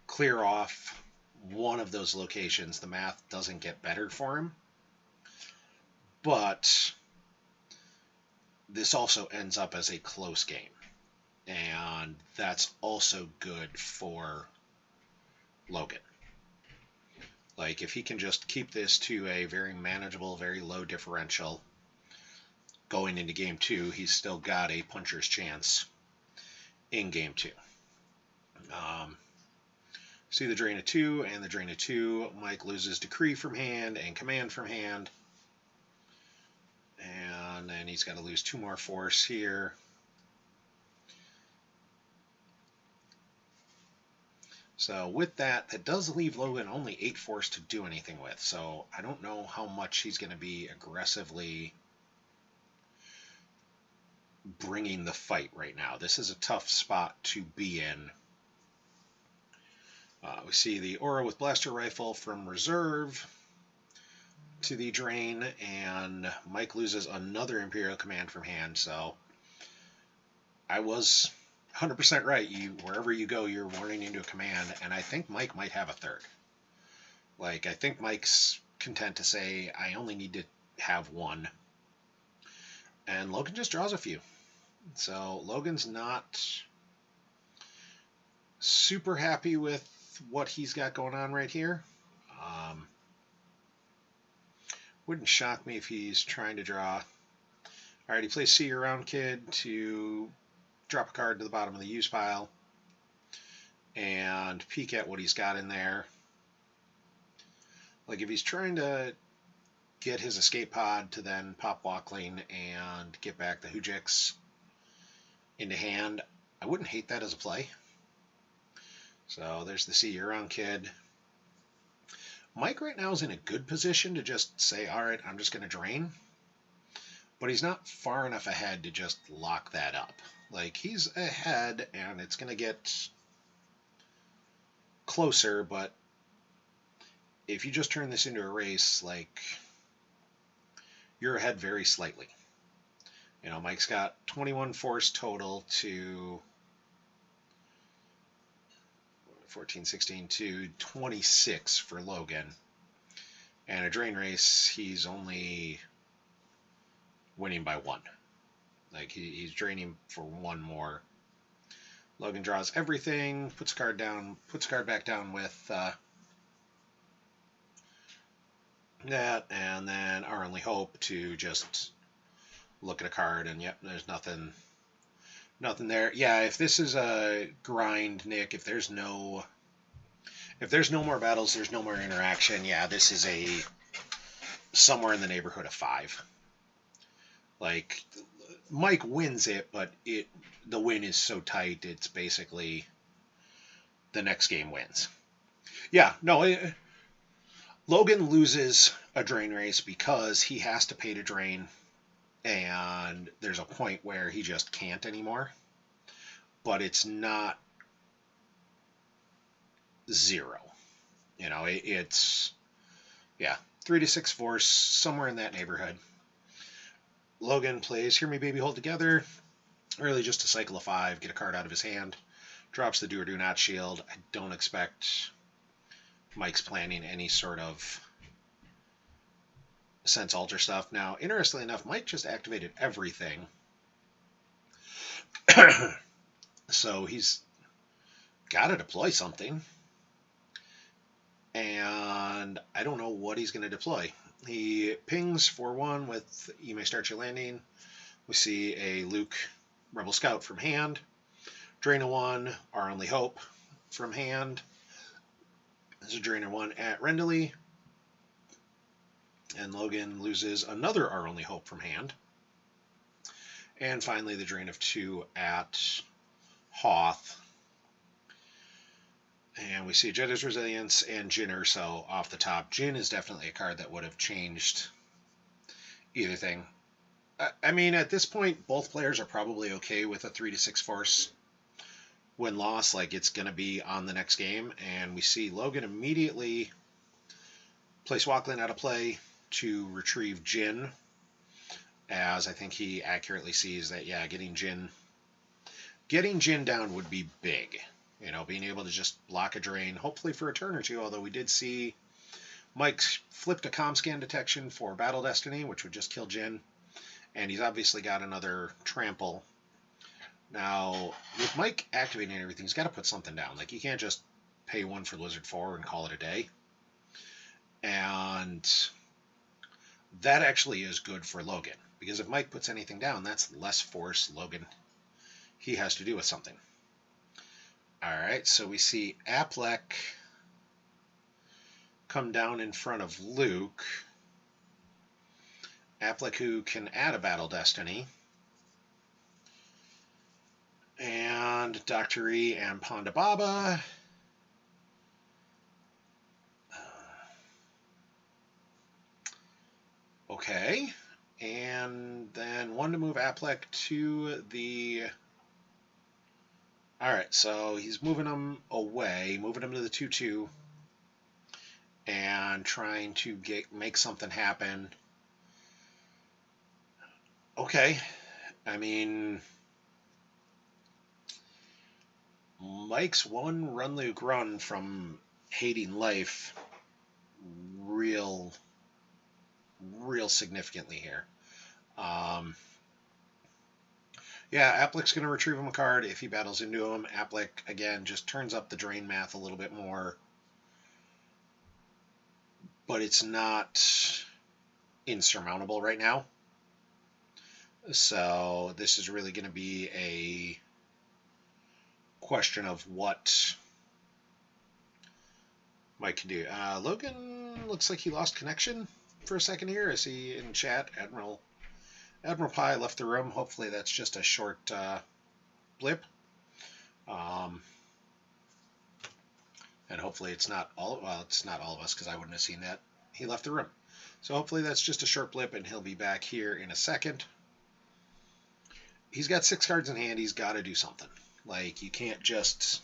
clear off one of those locations, the math doesn't get better for him. But this also ends up as a close game. And that's also good for Logan. Like, if he can just keep this to a very manageable, very low differential going into game 2, he's still got a puncher's chance in game 2. See the drain of 2 and the drain of 2. Mike loses Decree from hand and Command from hand. And then he's got to lose 2 more force here. So with that, that does leave Logan only 8 force to do anything with. So I don't know how much he's going to be aggressively bringing the fight right now. This is a tough spot to be in. We see the Aura with Blaster Rifle from reserve to the drain, and Mike loses another Imperial Command from hand. So I was 100% right. Wherever you go, you're running into a command, and I think Mike might have a third. Like, I think Mike's content to say, I only need to have one. And Logan just draws a few. So Logan's not super happy with what he's got going on right here. Wouldn't shock me if he's trying to draw. All right, he plays See You Around Kid to drop a card to the bottom of the use pile and peek at what he's got in there. Like, if he's trying to get his escape pod to then pop Walkling and get back the Hujix into hand, I wouldn't hate that as a play. So there's the See You Around Kid. Mike right now is in a good position to just say, all right, I'm just going to drain. But he's not far enough ahead to just lock that up. Like, he's ahead, and it's going to get closer, but if you just turn this into a race, like, you're ahead very slightly. You know, Mike's got 21 force total to 14, 16 to 26 for Logan. And a drain race, he's only winning by 1. Like, he's draining for 1 more. Logan draws everything, puts a card back down with that, and then our only hope to just look at a card, and yep, there's nothing there. Yeah, if this is a grind, Nick, if there's no more battles, there's no more interaction, yeah, this is somewhere in the neighborhood of 5. Like, Mike wins it, but the win is so tight, it's basically the next game wins. Yeah, no, Logan loses a drain race because he has to pay to drain, and there's a point where he just can't anymore. But it's not 0. You know, it's 3 to 6 force, somewhere in that neighborhood. Logan plays Hear Me Baby Hold Together, really just a cycle of 5, get a card out of his hand, drops the Do or Do Not shield. I don't expect Mike's planning any sort of sense alter stuff. Now, interestingly enough, Mike just activated everything. So he's got to deploy something. And I don't know what he's going to deploy. He pings for 1 with You May Start Your Landing. We see a Luke Rebel Scout from hand. Drain a 1, Our Only Hope from hand. There's a drain of 1 at Rendley. And Logan loses another Our Only Hope from hand. And finally, the drain of 2 at Hoth. And we see Jedda's Resilience and Jin Urso off the top. Jin is definitely a card that would have changed either thing. I mean, at this point, both players are probably okay with a 3-6 force win-loss. Like, it's going to be on the next game. And we see Logan immediately place Walkland out of play to retrieve Jin, as I think he accurately sees that, yeah, getting Jin down would be big. You know, being able to just block a drain, hopefully for a turn or two, although we did see Mike flipped a comm scan detection for Battle Destiny, which would just kill Jin, and he's obviously got another trample. Now, with Mike activating everything, he's got to put something down. Like, you can't just pay 1 for Lizard 4 and call it a day. And that actually is good for Logan, because if Mike puts anything down, that's less force Logan he has to do with something. Alright, so we see Applek come down in front of Luke. Applek, who can add a Battle Destiny. And Dr. E and Ponda Baba. Okay. And then 1 to move Applek to the... Alright, so he's moving him away, moving him to the 2-2, and trying to make something happen. Okay. I mean, Mike's 1 run Luke run from hating life real significantly here. Yeah, Applek's going to retrieve him a card if he battles into him. Applek, again, just turns up the drain math a little bit more. But it's not insurmountable right now. So this is really going to be a question of what Mike can do. Logan looks like he lost connection for a second here. I see in chat Admiral Pie left the room. Hopefully that's just a short blip. And hopefully it's not all, well, it's not all of us, because I wouldn't have seen that. He left the room. So hopefully that's just a short blip and he'll be back here in a second. He's got 6 cards in hand. He's got to do something. Like, you can't just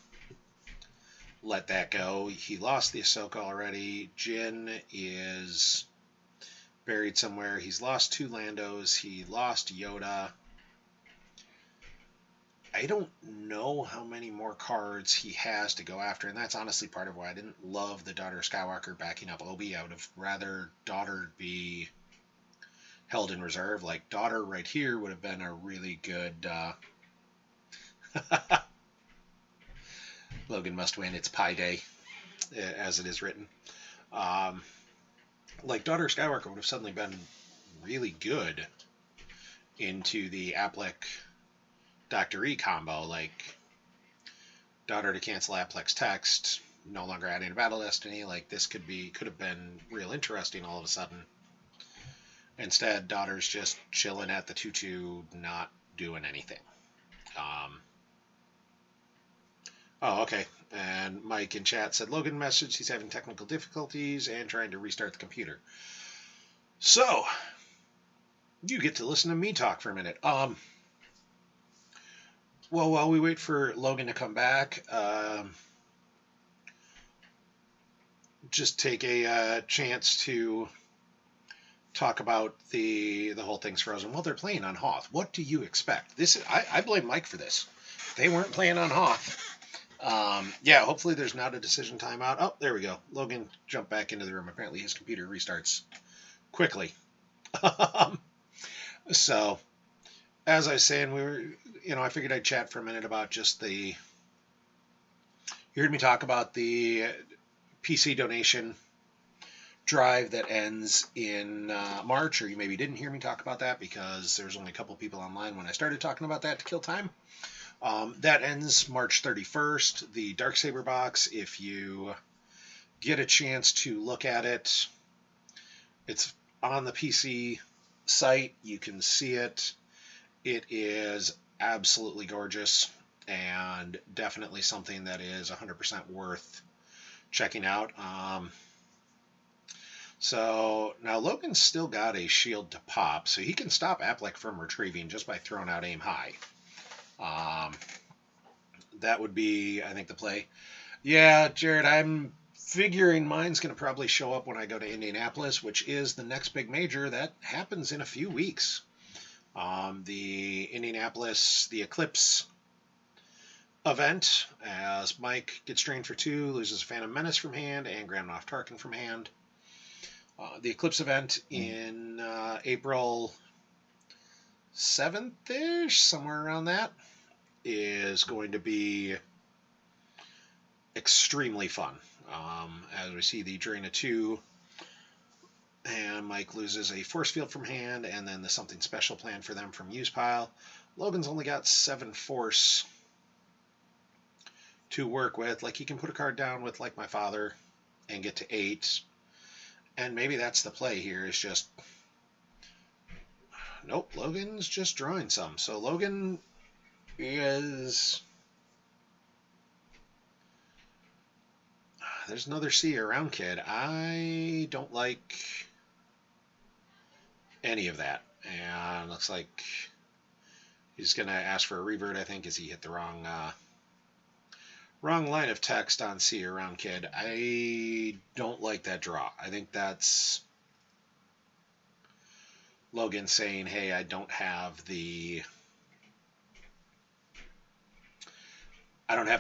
let that go. He lost the Ahsoka already. Jin is buried somewhere. He's lost 2 Landos. He lost Yoda. I don't know how many more cards he has to go after, and that's honestly part of why I didn't love the Daughter of Skywalker backing up Obi. I would have rather Daughter be held in reserve. Like, Daughter right here would have been a really good... Logan must win. It's Pie Day, as it is written. Like, Daughter of Skywalker would have suddenly been really good into the Applek Dr. E combo. Like, Daughter to cancel Applek's text, no longer adding a Battle Destiny. Like, this could have been real interesting all of a sudden. Instead, Daughter's just chilling at the 2-2, not doing anything. Oh, okay. And Mike in chat said, Logan messaged he's having technical difficulties and trying to restart the computer. So, you get to listen to me talk for a minute. Well, while we wait for Logan to come back, just take a chance to talk about the whole thing's frozen. Well, they're playing on Hoth. What do you expect? I blame Mike for this. They weren't playing on Hoth. Yeah, hopefully there's not a decision timeout. Oh, there we go. Logan jumped back into the room. Apparently his computer restarts quickly. So, as I was saying, I figured I'd chat for a minute about just you heard me talk about the PC donation drive that ends in March, or you maybe didn't hear me talk about that because there's only a couple people online when I started talking about that to kill time. That ends March 31st. The Darksaber box, if you get a chance to look at it, it's on the PC site. You can see it. It is absolutely gorgeous and definitely something that is 100% worth checking out. So now Logan's still got a shield to pop, so he can stop Applek from retrieving just by throwing out aim high. That would be, I think, the play. Yeah, Jared, I'm figuring mine's going to probably show up when I go to Indianapolis, which is the next big major that happens in a few weeks. The Indianapolis, the Eclipse event, as Mike gets drained for 2, loses Phantom Menace from hand, and Grand Moff Tarkin from hand. The Eclipse event in April 7th-ish, somewhere around that, is going to be extremely fun. As we see the drain of 2, and Mike loses a force field from hand, and then the something special plan for them from use pile. Logan's only got 7 force to work with. Like, he can put a card down with, like, my father and get to 8. And maybe that's the play here, is just... Nope, Logan's just drawing some. So Logan is... There's another C around kid. I don't like any of that. And looks like he's going to ask for a revert, I think, as he hit the wrong line of text on C around kid. I don't like that draw. I think that's Logan saying, hey, I don't have the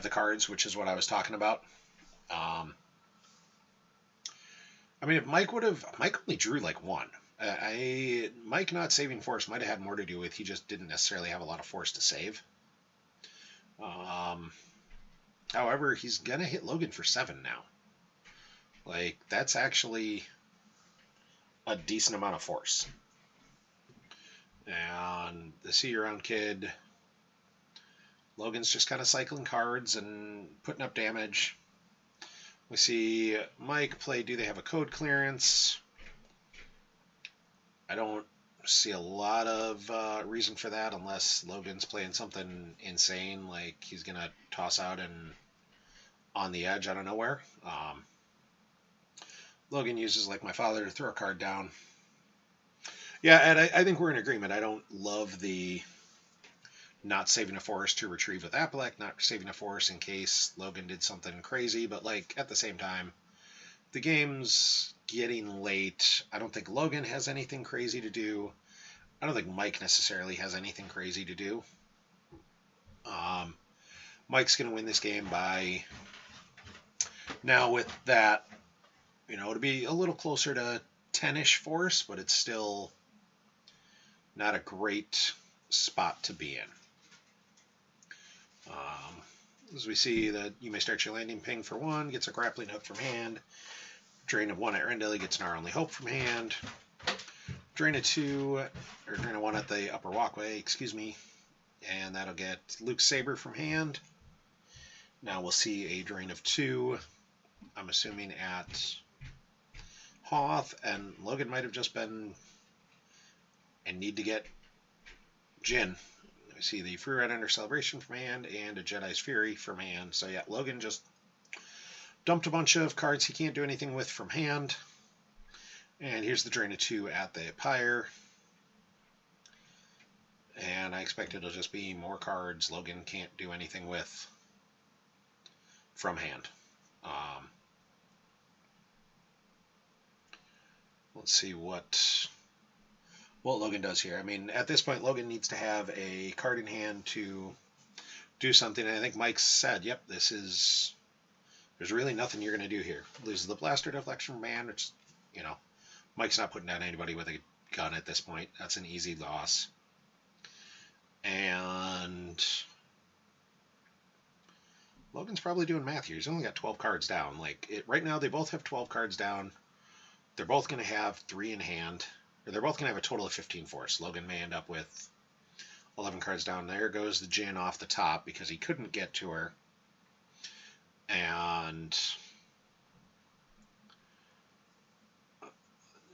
cards, which is what I was talking about. I mean, if Mike only drew like 1. Mike not saving force might have had more to do with he just didn't necessarily have a lot of force to save. However, he's going to hit Logan for 7 now. Like, that's actually a decent amount of force. And the see-around kid, Logan's just kind of cycling cards and putting up damage. We see Mike play, do they have a code clearance? I don't see a lot of reason for that unless Logan's playing something insane, like he's going to toss out and on the edge out of nowhere. Logan uses, like my father, to throw a card down. Yeah, and I think we're in agreement. I don't love the not saving a force to retrieve with Applek, not saving a force in case Logan did something crazy, but like at the same time, the game's getting late. I don't think Logan has anything crazy to do. I don't think Mike necessarily has anything crazy to do. Mike's going to win this game by, now with that, it'll be a little closer to 10-ish force, but it's still not a great spot to be in. As we see that you may start your landing ping for 1, gets a grappling hook from hand. Drain of 1 at Rendell, gets an Our Only Hope from hand. Drain of 2, or drain of 1 at the upper walkway, excuse me. And that'll get Luke's Saber from hand. Now we'll see a drain of 2, I'm assuming at Hoth, and Logan might have just been and need to get Jin. We see the Free Red Under Celebration from hand and a Jedi's Fury from hand. So yeah, Logan just dumped a bunch of cards he can't do anything with from hand. And here's the drain of 2 at the Pyre. And I expect it'll just be more cards Logan can't do anything with from hand. Let's see what Logan does here. I mean, at this point, Logan needs to have a card in hand to do something. And I think Mike said, yep, there's really nothing you're going to do here. Loses the blaster deflection from hand, which, Mike's not putting down anybody with a gun at this point. That's an easy loss. And Logan's probably doing math here. He's only got 12 cards down. Right now, they both have 12 cards down. They're both going to have 3 in hand. Or they're both going to have a total of 15 force. Logan may end up with 11 cards down. There goes the Jin off the top because he couldn't get to her. And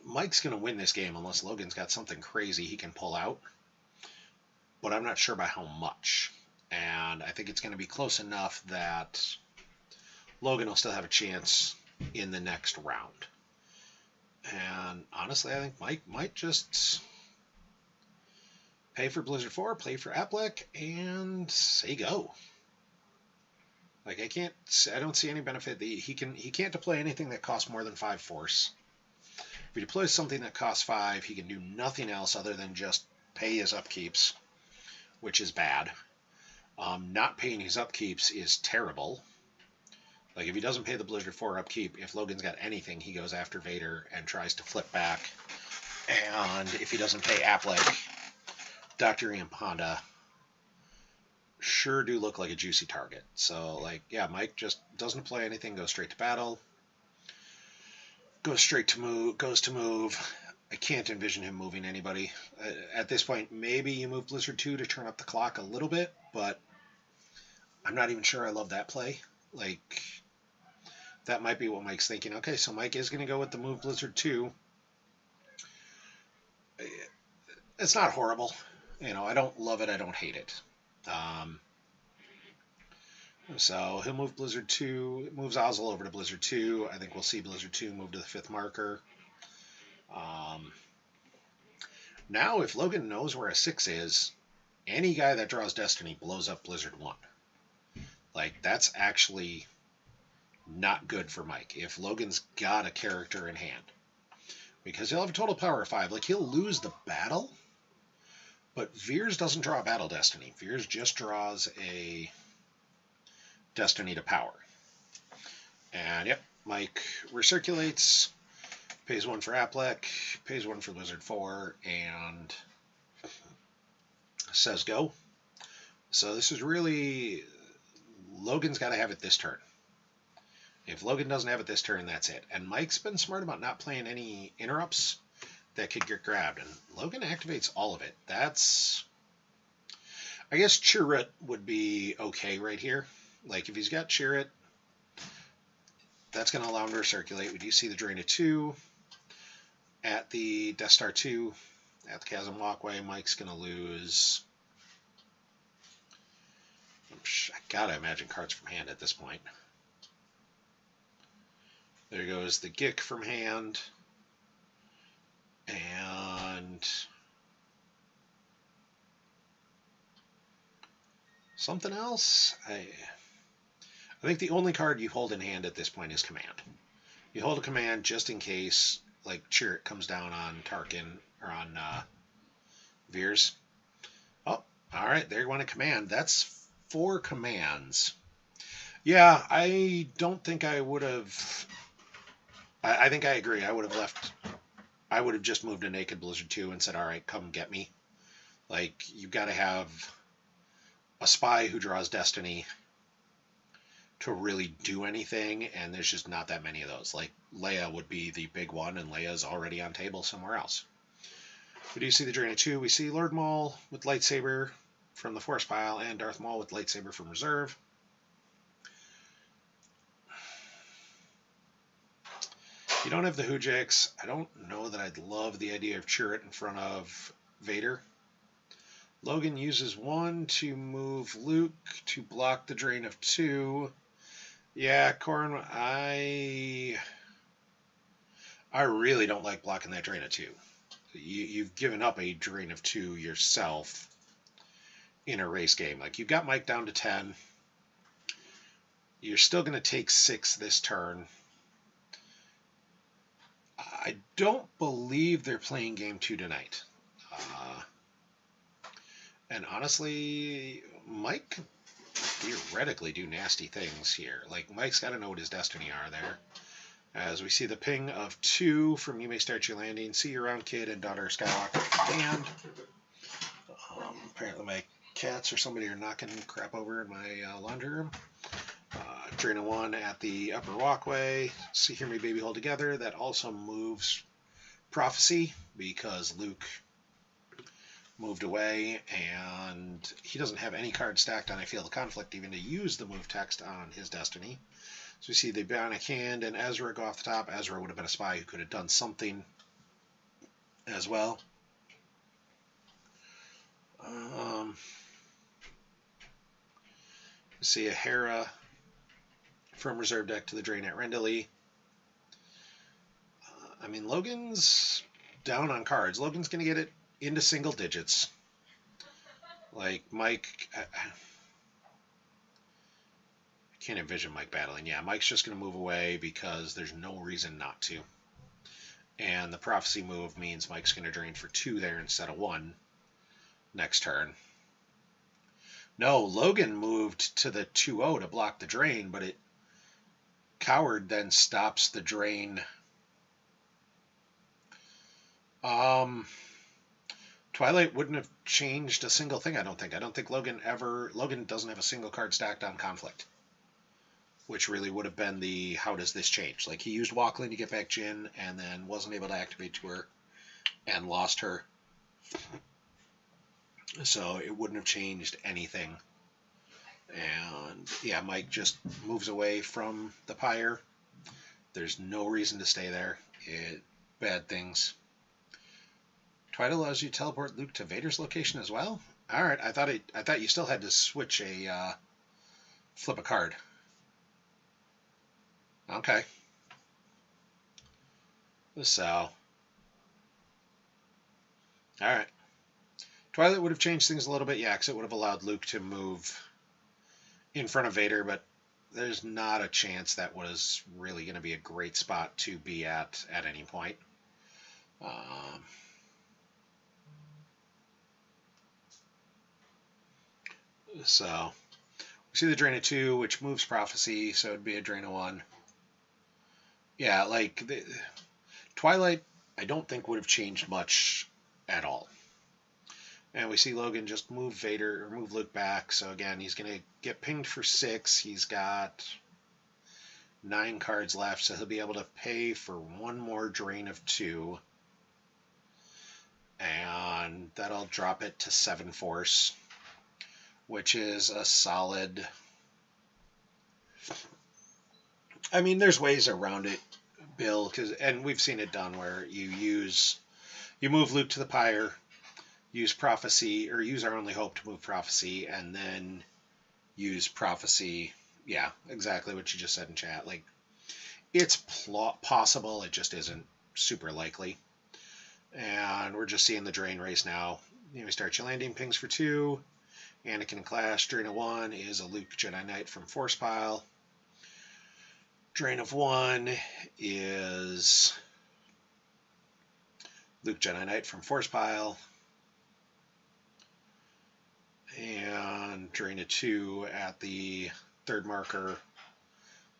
Mike's going to win this game unless Logan's got something crazy he can pull out. But I'm not sure by how much. And I think it's going to be close enough that Logan will still have a chance in the next round. And honestly, I think Mike might just pay for Blizzard 4, play for Applek, and say go. Like, I don't see any benefit. He can't deploy anything that costs more than 5 force. If he deploys something that costs 5, he can do nothing else other than just pay his upkeeps, which is bad. Not paying his upkeeps is terrible. Like, if he doesn't pay the Blizzard 4 upkeep, if Logan's got anything, he goes after Vader and tries to flip back. And if he doesn't pay Applek, Dr. Ian Ponda sure do look like a juicy target. So, like, yeah, Mike just doesn't play anything, goes straight to battle, goes to move. I can't envision him moving anybody. At this point, maybe you move Blizzard 2 to turn up the clock a little bit, but I'm not even sure I love that play. Like, that might be what Mike's thinking. Okay, so Mike is going to go with the move Blizzard 2. It's not horrible. You know, I don't love it. I don't hate it. So he'll move Blizzard 2, moves Ozzel over to Blizzard 2. I think we'll see Blizzard 2 move to the 5th marker. Now, if Logan knows where a 6 is, any guy that draws Destiny blows up Blizzard 1. Like, that's actually not good for Mike if Logan's got a character in hand. Because he'll have a total power of 5. Like, he'll lose the battle, but Veers doesn't draw a battle Destiny. Veers just draws a Destiny to power. And, yep, Mike recirculates, pays 1 for Applek, pays 1 for Blizzard 4, and says go. So this is really... Logan's got to have it this turn. If Logan doesn't have it this turn, that's it. And Mike's been smart about not playing any interrupts that could get grabbed. And Logan activates all of it. That's... I guess Chirrut would be okay right here. Like, if he's got Chirrut, that's going to allow him to recirculate. We do see the Drain of 2 at the Death Star 2 at the Chasm Walkway. Mike's going to lose... I gotta imagine cards from hand at this point. There goes the Gick from hand. And... something else? I think the only card you hold in hand at this point is Command. You hold a Command just in case, like, Chirrut comes down on Tarkin, or on Veers. Oh, alright, there you want a Command. That's 4 commands. Yeah, I don't think I would have... I think I agree. I would have just moved a Naked Blizzard 2 and said, alright, come get me. Like, you've got to have a spy who draws Destiny to really do anything, and there's just not that many of those. Like, Leia would be the big one, and Leia's already on table somewhere else. We do see the Drain of 2. We see Lord Maul with lightsaber from the Force pile, and Darth Maul with lightsaber from reserve. You don't have the Hujix. I don't know that I'd love the idea of Chirrut in front of Vader. Logan uses 1 to move Luke to block the Drain of 2. Yeah, Corrin, I really don't like blocking that Drain of 2. You've given up a Drain of 2 yourself in a race game. Like, you've got Mike down to 10. You're still going to take 6 this turn. I don't believe they're playing game 2 tonight. And honestly, Mike could theoretically do nasty things here. Like, Mike's got to know what his destiny are there. As we see the ping of 2 from You May Start Your Landing. See you around, kid, and daughter Skywalker banned. Apparently my cats or somebody are knocking crap over in my laundry room. Drain of 1 at the upper walkway. See Hear Me Baby Hold Together. That also moves Prophecy because Luke moved away and he doesn't have any cards stacked on I Feel the Conflict even to use the move text on his Destiny. So we see the Bionic Hand and Ezra go off the top. Ezra would have been a spy who could have done something as well. See a Hera from reserve deck to the drain at Rendalee. I mean, Logan's down on cards. Logan's going to get it into single digits. Like, Mike... I can't envision Mike battling. Yeah, Mike's just going to move away because there's no reason not to. And the Prophecy move means Mike's going to drain for 2 there instead of 1 next turn. No, Logan moved to the 2-0 to block the drain, but Coward then stops the drain. Twilight wouldn't have changed a single thing, I don't think. I don't think Logan doesn't have a single card stacked on Conflict, which really would have been the how does this change? Like, he used Walkling to get back Jin and then wasn't able to activate to her and lost her. So it wouldn't have changed anything. And yeah, Mike just moves away from the pyre. There's no reason to stay there. Bad things. Twilight allows you to teleport Luke to Vader's location as well? Alright, I thought you still had to switch flip a card. Okay. So. Alright. Twilight would have changed things a little bit, yeah, because it would have allowed Luke to move in front of Vader, but there's not a chance that was really going to be a great spot to be at any point. So, we see the drain of 2, which moves Prophecy, so it'd be a drain of 1. Yeah, like, Twilight, I don't think would have changed much at all. And we see Logan just move Luke back. So again, he's going to get pinged for 6. He's got 9 cards left, so he'll be able to pay for 1 more drain of 2. And that'll drop it to 7 force, which is a solid... I mean, there's ways around it, Bill, and we've seen it done where you move Luke to the pyre, use Prophecy, or use Our Only Hope to move Prophecy, and then use Prophecy. Yeah, exactly what you just said in chat. Like, it's possible, it just isn't super likely. And we're just seeing the drain race now. We start your landing pings for 2. Anakin Clash. Drain of 1 is a Luke Jedi Knight from Force Pile. Drain of 1 is Luke Jedi Knight from Force Pile. And drain of 2 at the 3rd marker.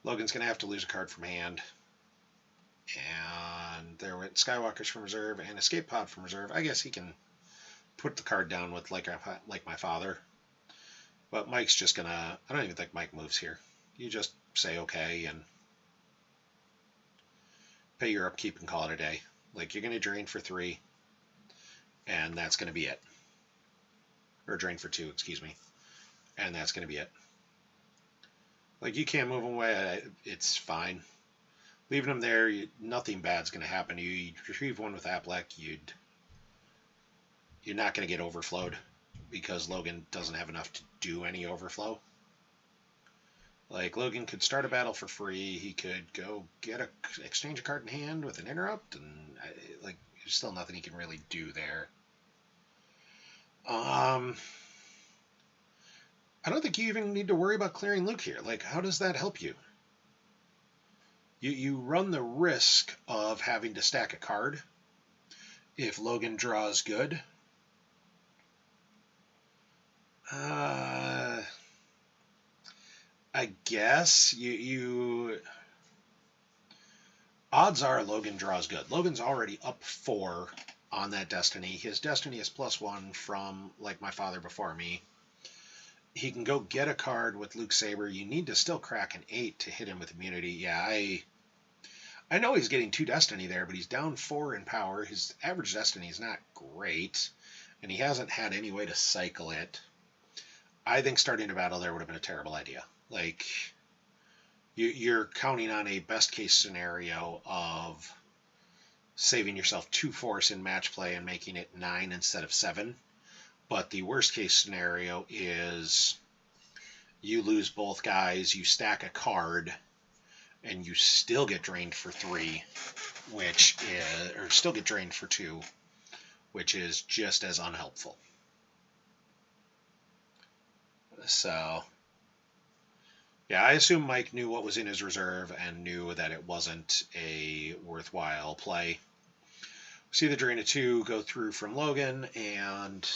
Logan's going to have to lose a card from hand. And there went Skywalkers from reserve and Escape Pod from reserve. I guess he can put the card down with like my father. But Mike's just going to... I don't even think Mike moves here. You just say okay and pay your upkeep and call it a day. Like, you're going to drain for 3. And that's going to be it. Or drain for 2, excuse me. And that's going to be it. Like, you can't move him away. It's fine. Leaving him there, nothing bad's going to happen to you. You retrieve 1 with Aplek, you're not going to get overflowed because Logan doesn't have enough to do any overflow. Like, Logan could start a battle for free. He could go exchange a card in hand with an interrupt, and like, there's still nothing he can really do there. I don't think you even need to worry about clearing Luke here. Like, how does that help you? You run the risk of having to stack a card if Logan draws good. I guess odds are Logan draws good. Logan's already up 4 on that destiny. His destiny is +1 from, like, my father before me. He can go get a card with Luke Saber. You need to still crack an 8 to hit him with immunity. Yeah, I know he's getting 2 destiny there, but he's down 4 in power. His average destiny is not great, and he hasn't had any way to cycle it. I think starting a battle there would have been a terrible idea. Like, you're counting on a best-case scenario of saving yourself 2 force in match play and making it 9 instead of 7. But the worst case scenario is you lose both guys, you stack a card, and you still get drained for 3, or still get drained for 2, which is just as unhelpful. So, yeah, I assume Mike knew what was in his reserve and knew that it wasn't a worthwhile play. See the drain of 2 go through from Logan, and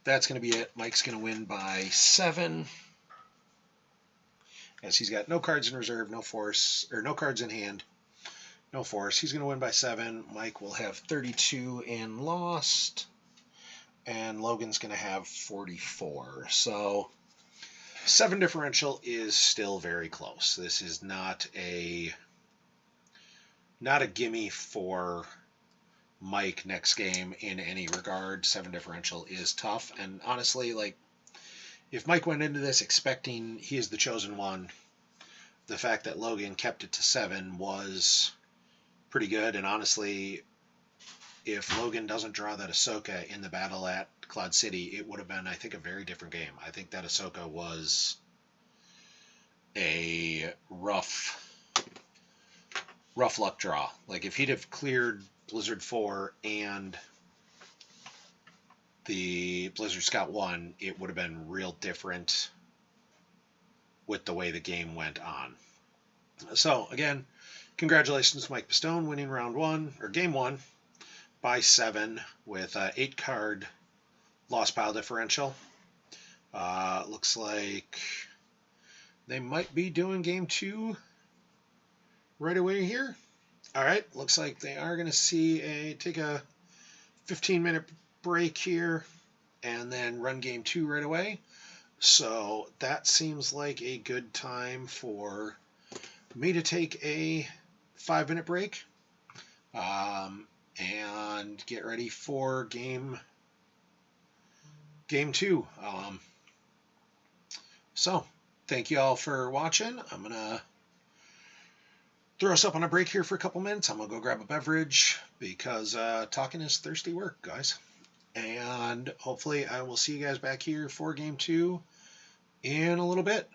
that's going to be it. Mike's going to win by 7, as he's got no cards in reserve, no force, or no cards in hand, no force. He's going to win by 7. Mike will have 32 in lost, and Logan's going to have 44. So 7 differential is still very close. This is not a gimme for Mike next game in any regard. 7 differential is tough, and honestly, like, if Mike went into this expecting he is the chosen one, the fact that Logan kept it to 7 was pretty good. And honestly, if Logan doesn't draw that Ahsoka in the battle at Cloud City, it would have been, I think, a very different game. I think that Ahsoka was a rough luck draw. Like, if he'd have cleared Blizzard 4 and the Blizzard Scout 1, it would have been real different with the way the game went on. So, again, congratulations to Mike Pistone winning game 1 by 7 with 8 card lost pile differential. Looks like they might be doing game 2 right away here. All right, looks like they are going to take a 15-minute break here and then run game 2 right away. So that seems like a good time for me to take a 5-minute break and get ready for game 2. So thank you all for watching. I'm going to throw us up on a break here for a couple minutes. I'm going to go grab a beverage because talking is thirsty work, guys. And hopefully I will see you guys back here for game 2 in a little bit.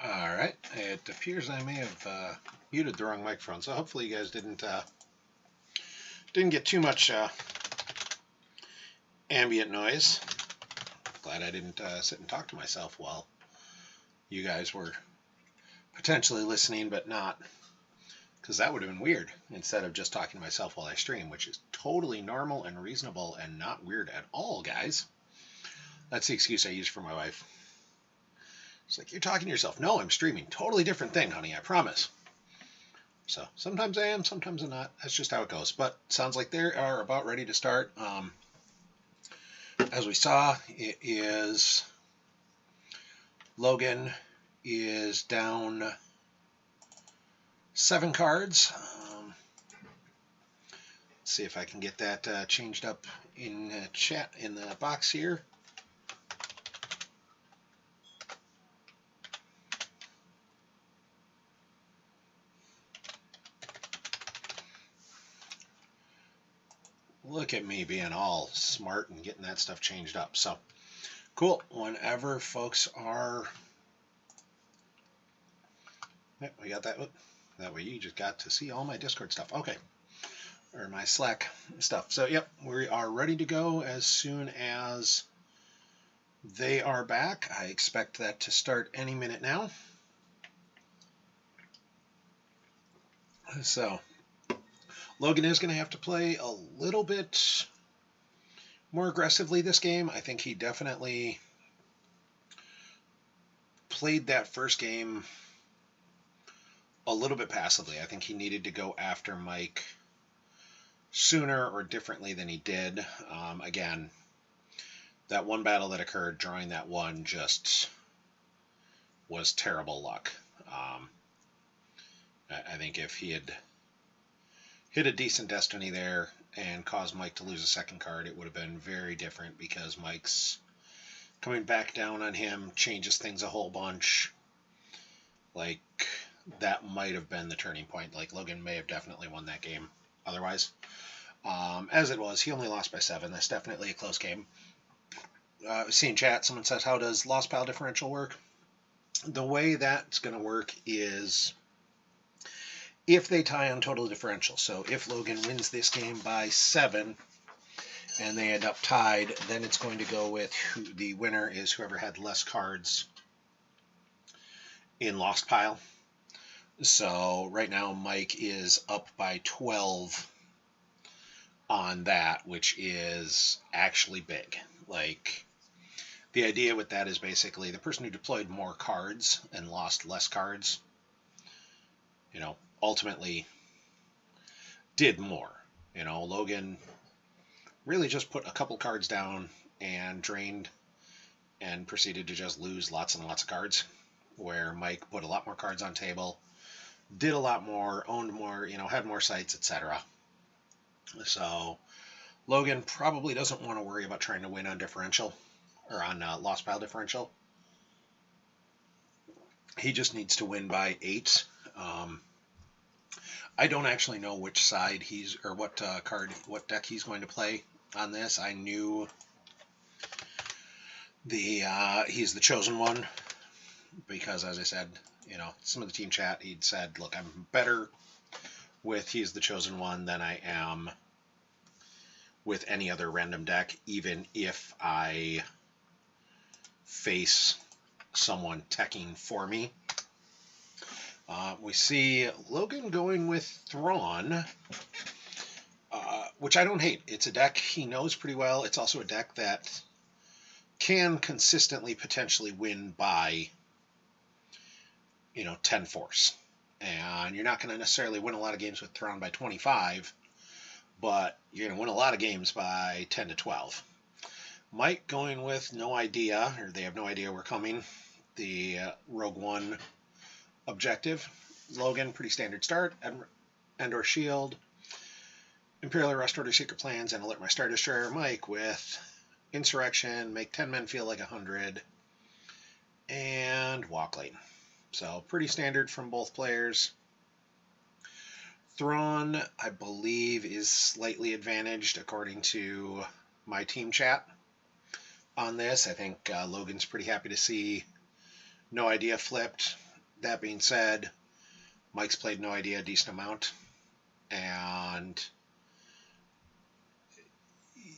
All right, it appears I may have muted the wrong microphone, so hopefully you guys didn't get too much ambient noise. Glad I didn't sit and talk to myself while you guys were potentially listening, but not, because that would have been weird, instead of just talking to myself while I stream, which is totally normal and reasonable and not weird at all, guys. That's the excuse I use for my wife. It's like, you're talking to yourself. No, I'm streaming. Totally different thing, honey, I promise. So sometimes I am, sometimes I'm not. That's just how it goes. But sounds like they are about ready to start. As we saw, it is Logan is down 7 cards. Let's see if I can get that changed up in chat in the box here. Look at me being all smart and getting that stuff changed up. So, cool. Whenever folks are... Yep, we got that. That way you just got to see all my Discord stuff. Okay. Or my Slack stuff. So, yep, we are ready to go as soon as they are back. I expect that to start any minute now. So... Logan is going to have to play a little bit more aggressively this game. I think he definitely played that first game a little bit passively. I think he needed to go after Mike sooner or differently than he did. Again, that one battle that occurred, drawing that one, just was terrible luck. I think if he had hit a decent destiny there and caused Mike to lose a second card, it would have been very different, because Mike's coming back down on him changes things a whole bunch. Like, that might have been the turning point. Like, Logan may have definitely won that game otherwise. As it was, he only lost by 7. That's definitely a close game. Seeing chat, someone says, how does loss pile differential work? The way that's going to work is if they tie on total differential. So if Logan wins this game by 7 and they end up tied, then it's going to go with the winner is whoever had less cards in lost pile. So right now Mike is up by 12 on that, which is actually big. Like, the idea with that is basically the person who deployed more cards and lost less cards, ultimately did more. Logan really just put a couple cards down and drained and proceeded to just lose lots and lots of cards, where Mike put a lot more cards on table, did a lot more, owned more, had more sites, etc. So Logan probably doesn't want to worry about trying to win on differential, or on lost pile differential. He just needs to win by 8. I don't actually know which side or what what deck he's going to play on this. I knew he's the chosen one because, as I said, some of the team chat, he'd said, look, I'm better with he's the chosen one than I am with any other random deck, even if I face someone teching for me. We see Logan going with Thrawn, which I don't hate. It's a deck he knows pretty well. It's also a deck that can consistently potentially win by 10 force. And you're not going to necessarily win a lot of games with Thrawn by 25, but you're going to win a lot of games by 10 to 12. Mike going with no idea, or they have no idea we're coming. The Rogue One objective. Logan, pretty standard start. Endor Shield. Imperial Arrest Order Secret Plans, and Alert My Star Destroyer. Mike with Insurrection, make 10 men feel like 100, and Walk Lane. So pretty standard from both players. Thrawn, I believe, is slightly advantaged according to my team chat on this. I think Logan's pretty happy to see No Idea flipped. That being said, Mike's played No Idea a decent amount, and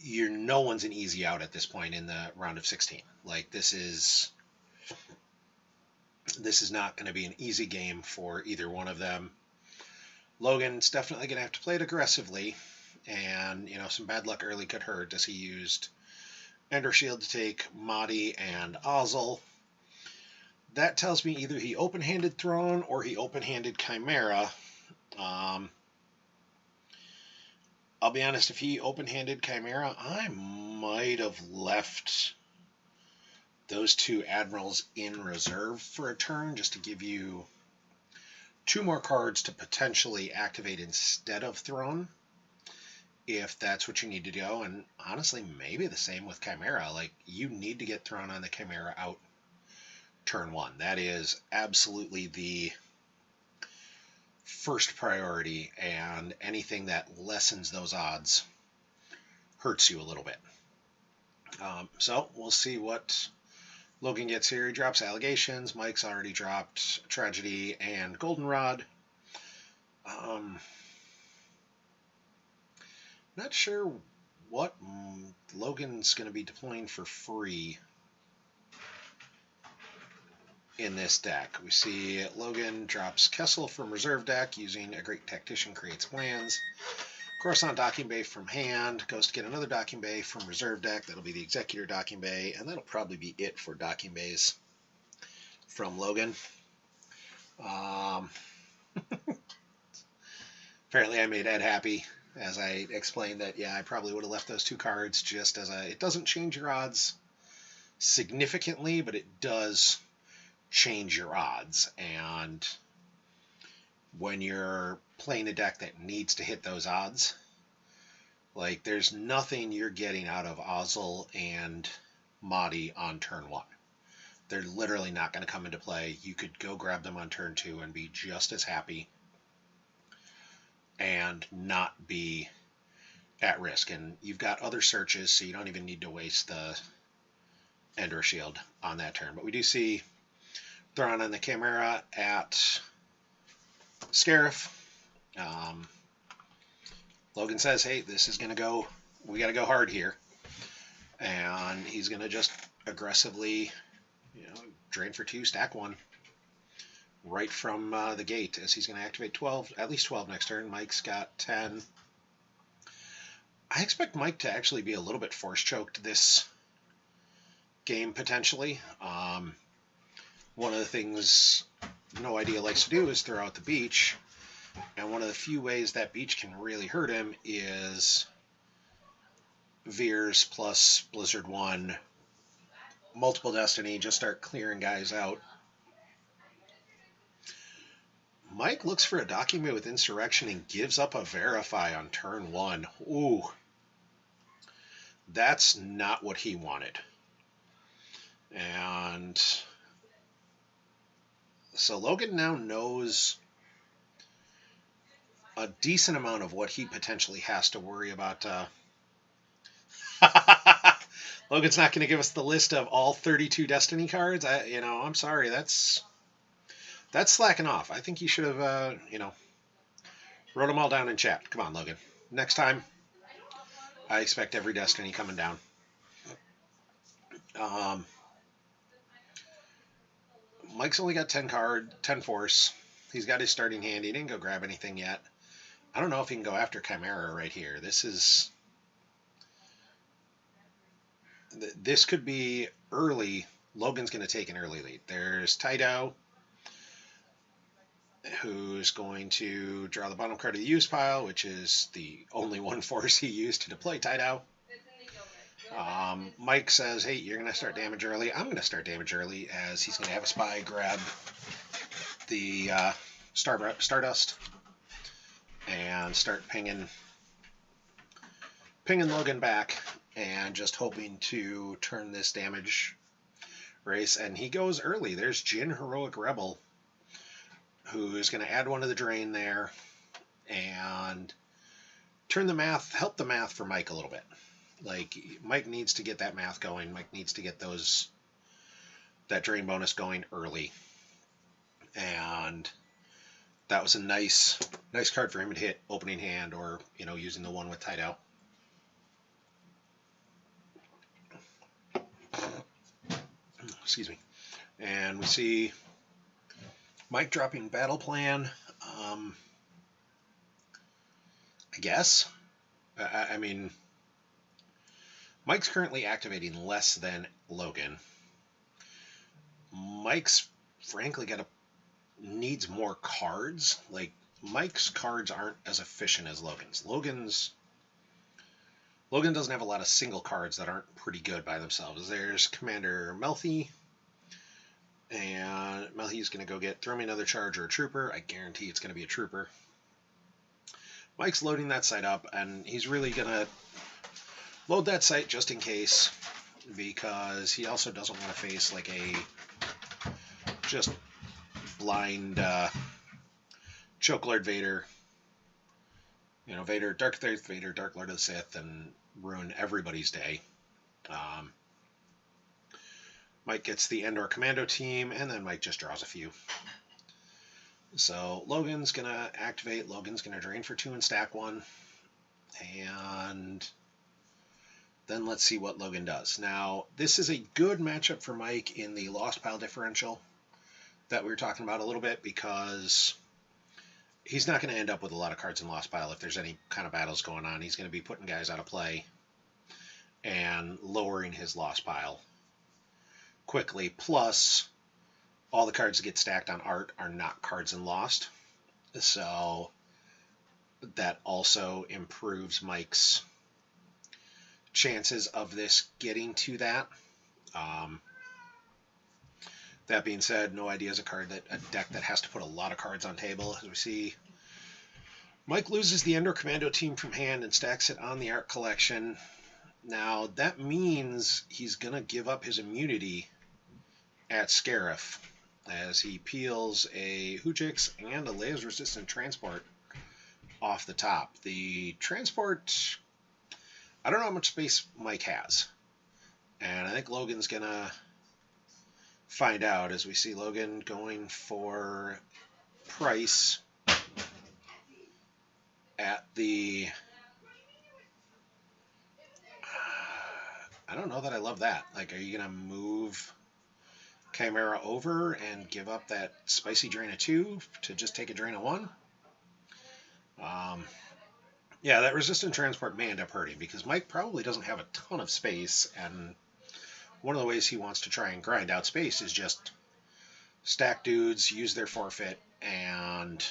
no one's an easy out at this point in the round of 16. Like, this is not going to be an easy game for either one of them. Logan's definitely going to have to play it aggressively, and some bad luck early could hurt, as he used Endor Shield to take Mahdi and Ozzel. That tells me either he open-handed Thrawn or he open-handed Chimera. I'll be honest, if he open-handed Chimera, I might have left those two Admirals in reserve for a turn just to give you 2 more cards to potentially activate instead of Thrawn, if that's what you need to do. And honestly, maybe the same with Chimera. Like, you need to get Thrawn on the Chimera out turn 1. That is absolutely the first priority, and anything that lessens those odds hurts you a little bit. So we'll see what Logan gets here. He drops Allegations. Mike's already dropped Tragedy and Goldenrod. Not sure what Logan's going to be deploying for free in this deck. We see Logan drops Kessel from reserve deck using A Great Tactician Creates Plans. Coruscant Docking Bay from hand. Goes to get another Docking Bay from reserve deck. That'll be the Executor Docking Bay, and that'll probably be it for Docking Bays from Logan. Apparently I made Ed happy, as I explained that, yeah, I probably would have left those 2 cards just as it doesn't change your odds significantly, but it does change your odds. And when you're playing a deck that needs to hit those odds, like, there's nothing you're getting out of Ozzel and Mahdi on turn 1. They're literally not going to come into play. You could go grab them on turn 2 and be just as happy and not be at risk. And you've got other searches, so you don't even need to waste the Endor Shield on that turn. But we do see Thrawn on the Chimera at Scarif. Logan says, hey, this is going to go, we got to go hard here. And he's going to just aggressively, drain for 2, stack 1 right from the gate, as he's going to activate at least 12 next turn. Mike's got 10. I expect Mike to actually be a little bit force choked this game, potentially. One of the things No Idea likes to do is throw out the Beach, and one of the few ways that Beach can really hurt him is Veers plus Blizzard 1, multiple Destiny, just start clearing guys out. Mike looks for a Docking Bay with Insurrection and gives up a Verify on turn 1. Ooh, that's not what he wanted. And So Logan now knows a decent amount of what he potentially has to worry about. Logan's not going to give us the list of all 32 Destiny cards. I'm sorry, that's slacking off. I think he should have, wrote them all down in chat. Come on, Logan. Next time, I expect every Destiny coming down. Mike's only got 10 force. He's got his starting hand. He didn't go grab anything yet. I don't know if he can go after Chimera right here. This could be early. Logan's going to take an early lead. There's HITCO, who's going to draw the bottom card of the use pile, which is the only one force he used to deploy HITCO. Mike says, hey, you're going to start damage early. I'm going to start damage early, as he's going to have a spy grab the Stardust and start pinging Logan back, and just hoping to turn this damage race. And he goes early. There's Jin Heroic Rebel, who's going to add one to the drain there and help the math for Mike a little bit. Like, Mike needs to get that math going. Mike needs to get that drain bonus going early. And that was a nice card for him to hit opening hand, or, using the one with HITCO. Excuse me. And we see Mike dropping Battle Plan. I guess. I mean, Mike's currently activating less than Logan. Mike's frankly needs more cards. Like, Mike's cards aren't as efficient as Logan's. Logan doesn't have a lot of single cards that aren't pretty good by themselves. There's Commander Melfi, and Melfi's going to go throw me another charge or a trooper. I guarantee it's going to be a trooper. Mike's loading that site up, and he's really going to load that site just in case, because he also doesn't want to face like a just blind Chokelord Vader, Dark Faith Vader, Dark Lord of the Sith, and ruin everybody's day. Mike gets the Endor Commando team, and then Mike just draws a few. So Logan's going to activate. Logan's going to drain for 2 and stack 1. And then let's see what Logan does. Now, this is a good matchup for Mike in the Lost Pile differential that we were talking about a little bit, because he's not going to end up with a lot of cards in Lost Pile if there's any kind of battles going on. He's going to be putting guys out of play and lowering his Lost Pile quickly. Plus, all the cards that get stacked on Art are not cards in Lost. So that also improves Mike's chances of this getting to that. That being said, No Idea is a deck that has to put a lot of cards on table. As we see, Mike loses the Endor Commando team from hand and stacks it on the Art collection. Now, that means he's going to give up his immunity at Scarif, as he peels a Hujix and a laser-resistant transport off the top. The transport, I don't know how much space Mike has, and I think Logan's going to find out, as we see Logan going for price at the... I don't know that I love that. Like, are you going to move Chimera over and give up that spicy drain of 2 to just take a drain of 1? Yeah, that resistant transport may end up hurting, because Mike probably doesn't have a ton of space, and one of the ways he wants to try and grind out space is just stack dudes, use their forfeit, and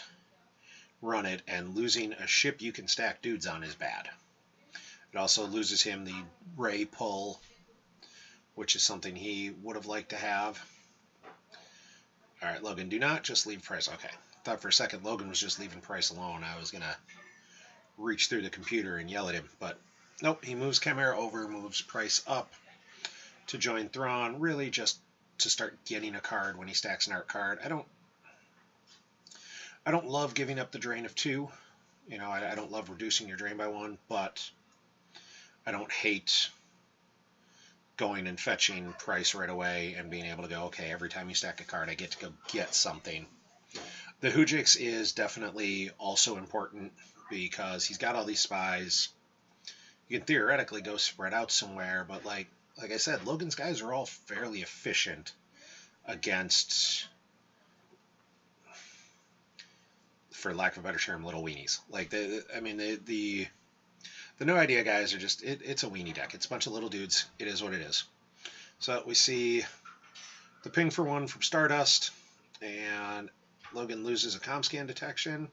run it, and losing a ship you can stack dudes on is bad. It also loses him the Ray pull, which is something he would have liked to have. All right, Logan, do not just leave price. Okay, thought for a second Logan was just leaving price alone. I was going to reach through the computer and yell at him, but nope, he moves Chimera over, moves price up to join Thrawn, really just to start getting a card when he stacks an Art card. I don't I don't love giving up the drain of 2. You know, I don't love reducing your drain by 1, but I don't hate going and fetching price right away and being able to go, okay, every time you stack a card, I get to go get something. The Hujix is definitely also important because he's got all these spies. You can theoretically go spread out somewhere, but like I said, Logan's guys are all fairly efficient against, for lack of a better term, little weenies. Like the no idea guys are just it's a weenie deck. It's a bunch of little dudes. It is what it is. So we see the ping for 1 from Stardust, and Logan loses a comm scan detection.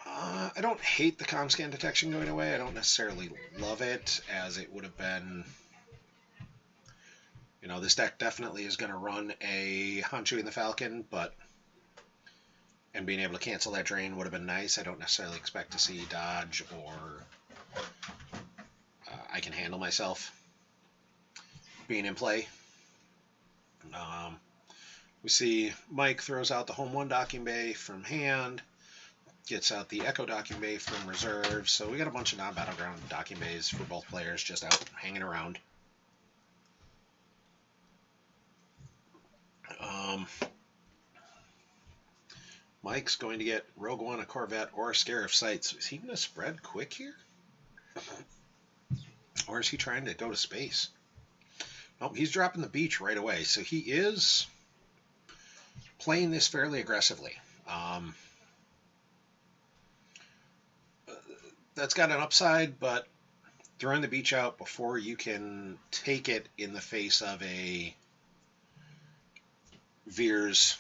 I don't hate the comm scan detection going away. I don't necessarily love it, as it would have been, you know, this deck definitely is going to run a Honshu and the Falcon, and being able to cancel that drain would have been nice. I don't necessarily expect to see dodge or I can handle myself being in play. We see Mike throws out the home 1 docking bay from hand, gets out the Echo docking bay from reserve. So we got a bunch of non-battleground docking bays for both players just out hanging around. Mike's going to get Rogue One, a Corvette, or a Scarif Sight. So is he going to spread quick here? Or is he trying to go to space? Nope, he's dropping the beach right away. So he is playing this fairly aggressively. That's got an upside, but throwing the beach out before you can take it in the face of a Veers,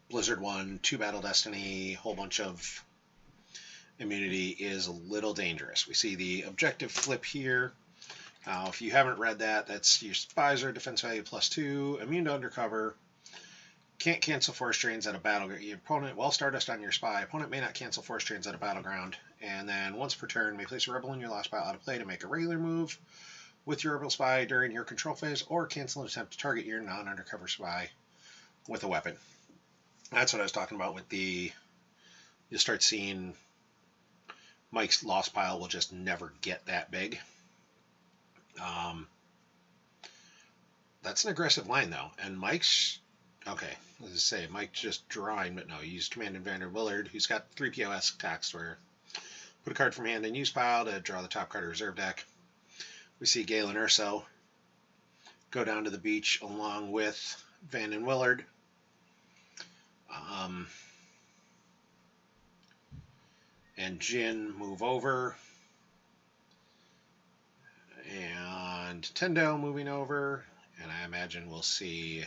Blizzard 1, 2 Battle Destiny, whole bunch of immunity is a little dangerous. We see the objective flip here. Now, if you haven't read that, that's your spies are defense value +2, immune to undercover, can't cancel force drains at a battleground. Your opponent, while Stardust on your spy, opponent may not cancel force drains at a battleground. And then once per turn, may place a rebel in your last pile out of play to make a regular move with your rebel spy during your control phase, or cancel an attempt to target your non-undercover spy with a weapon. That's what I was talking about with the, you'll start seeing Mike's lost pile will just never get that big. That's an aggressive line, though. And Mike's, okay, let's say Mike's just drawing, but no, he used Command Invader Willard, who's got 3 POS attacks where put a card from hand in use pile to draw the top card of reserve deck. We see Galen Urso go down to the beach along with Van and Willard. And Jin move over. And Tendo moving over. And I imagine we'll see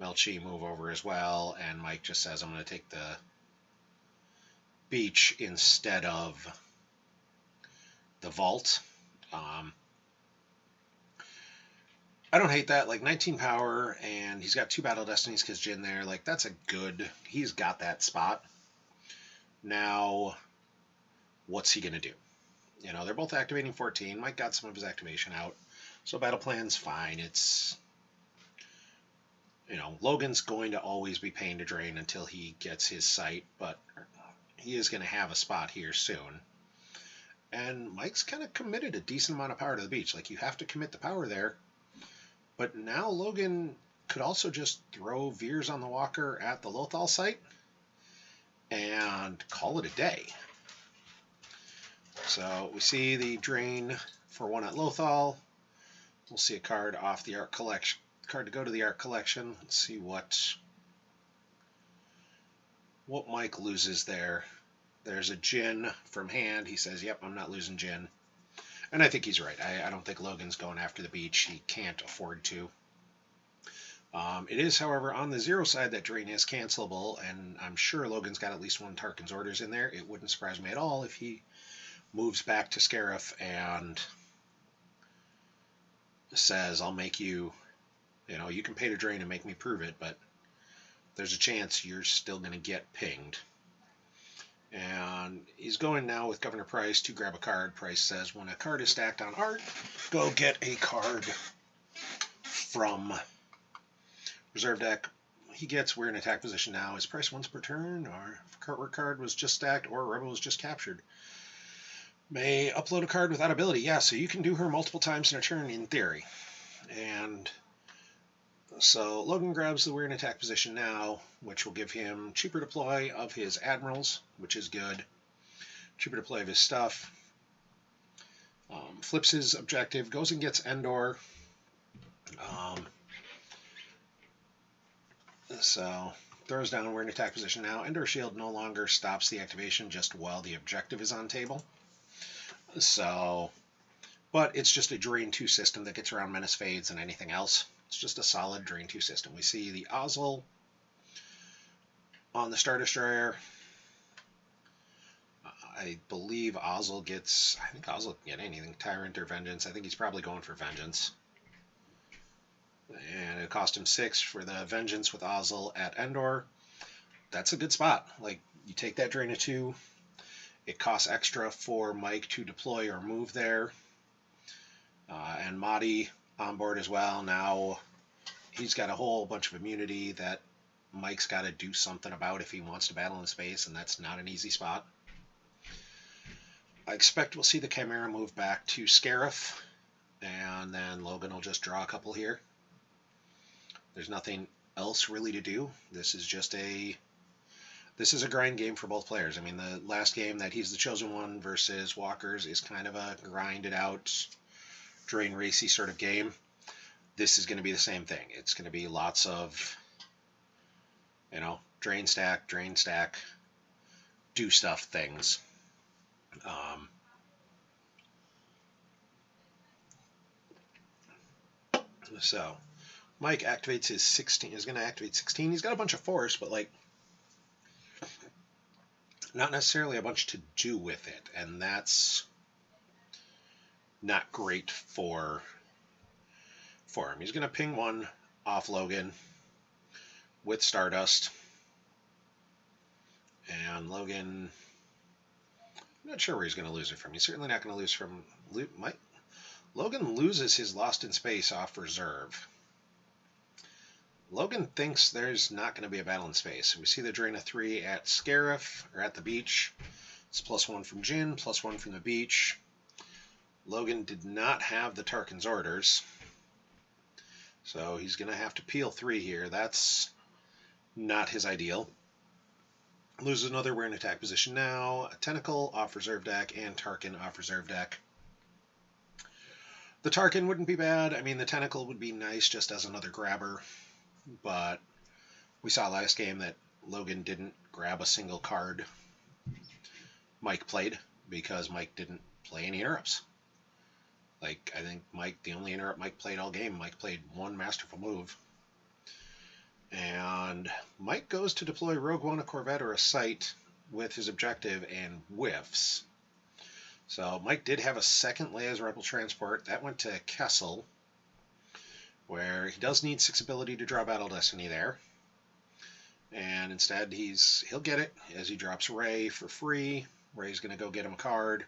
Melchi move over as well. And Mike just says, I'm going to take the beach instead of the vault. I don't hate that. Like 19 power, and he's got 2 Battle Destinies because Jin there. Like, that's a good... He's got that spot. Now, what's he going to do? You know, they're both activating 14. Mike got some of his activation out. So battle plan's fine. It's... You know, Logan's going to always be paying to drain until he gets his sight, but he is going to have a spot here soon. And Mike's kind of committed a decent amount of power to the beach. Like, you have to commit the power there. But now Logan could also just throw Veers on the Walker at the Lothal site and call it a day. So we see the drain for 1 at Lothal. We'll see a card off the Art Collection. Card to go to the Art Collection. Let's see what Mike loses there. There's a Jin from hand. He says, yep, I'm not losing Jin. And I think he's right. I don't think Logan's going after the beach. He can't afford to. It is, however, on the 0 side that drain is cancelable, and I'm sure Logan's got at least 1 Tarkin's Orders in there. It wouldn't surprise me at all if he moves back to Scarif and says, I'll make you, you know, you can pay to drain and make me prove it, but there's a chance you're still going to get pinged. And he's going now with Governor Price to grab a card. Price says, when a card is stacked on art, go get a card from reserve deck. he gets we're in attack position now. Is price once per turn, or if a card was just stacked or a rebel was just captured. May upload a card without ability. Yeah, so you can do her multiple times in a turn in theory. And so Logan grabs the we're in attack position now, which will give him cheaper deploy of his admirals, which is good. Cheaper deploy of his stuff. Flips his objective, goes and gets Endor. So throws down, we're in attack position now. Endor Shield no longer stops the activation just while the objective is on table. So, but it's just a Drain 2 system that gets around Menace Fades and anything else. It's just a solid Drain 2 system. We see the Ozzel on the Star Destroyer. I believe Ozzel gets, I think Ozzel can get anything. Tyrant or Vengeance. I think he's probably going for Vengeance. And it cost him 6 for the Vengeance with Ozzel at Endor. That's a good spot. Like, you take that Drain of 2. It costs extra for Mike to deploy or move there. And Mahdi on board as well. Now he's got a whole bunch of immunity that Mike's got to do something about if he wants to battle in space, and that's not an easy spot. I expect we'll see the Chimera move back to Scarif, and then Logan will just draw a couple here. There's nothing else really to do. This is a grind game for both players. I mean, the last game that he's the chosen one versus Walkers is kind of a grinded out, drain racy sort of game. This is going to be the same thing. It's going to be lots of, drain stack, do stuff things. So Mike activates his 16. He's going to activate 16. He's got a bunch of force, but not necessarily a bunch to do with it, and that's not great for him. He's going to ping one off Logan with Stardust, and Logan, I'm not sure where he's going to lose it from. He's certainly not going to lose from Mike. Logan loses his Lost in Space off reserve. Logan thinks there's not going to be a battle in space. We see the drain of 3 at Scarif, or at the beach. It's +1 from Jin, +1 from the beach. Logan did not have the Tarkin's orders, so he's going to have to peel 3 here. That's not his ideal. Loses another, we're in attack position now. A Tentacle off reserve deck, and Tarkin off reserve deck. The Tarkin wouldn't be bad. I mean, the Tentacle would be nice just as another grabber. But we saw last game that Logan didn't grab a single card Mike played because Mike didn't play any interrupts. I think the only interrupt Mike played all game, Mike played one masterful move. And Mike goes to deploy Rogue One, a Corvette, or a Sight with his objective and whiffs. So Mike did have a second Leia's Rebel Transport. That went to Kessel, where he does need 6 ability to draw Battle Destiny there. And instead he'll get it as he drops Rey for free. Rey's going to go get him a card.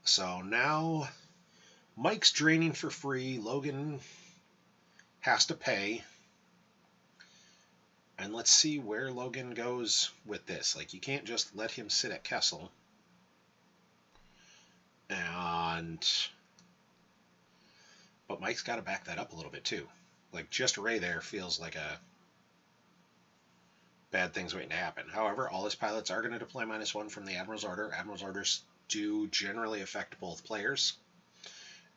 So now Mike's draining for free. Logan has to pay. And let's see where Logan goes with this. You can't just let him sit at Kessel. But Mike's got to back that up a little bit too. Just Rey there feels like a bad thing's waiting to happen. However, all his pilots are going to deploy -1 from the Admiral's Order. Admiral's Orders do generally affect both players,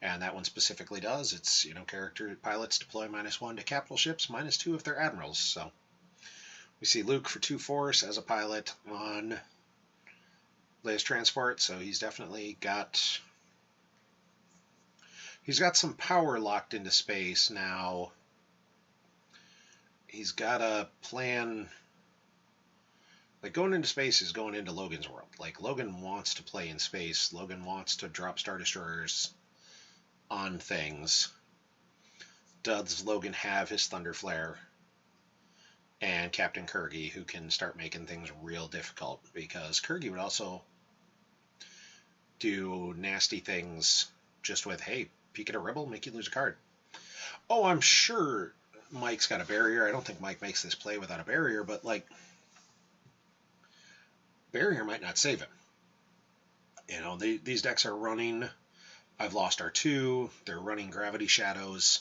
and that one specifically does. It's, character pilots deploy -1 to capital ships, -2 if they're admirals. So we see Luke for 2 force as a pilot on Leia's transport, so he's definitely got some power locked into space now. He's got a plan. Going into space is going into Logan's world. Logan wants to play in space. Logan wants to drop Star Destroyers on things. Does Logan have his Thunder Flare and Captain Kurgi, who can start making things real difficult? Because Kurgi would also do nasty things just with, hey, peek at a rebel, make you lose a card. Oh, I'm sure Mike's got a barrier. I don't think Mike makes this play without a barrier, but like, barrier might not save him. You know, these decks are running. I've lost R2. They're running Gravity Shadows.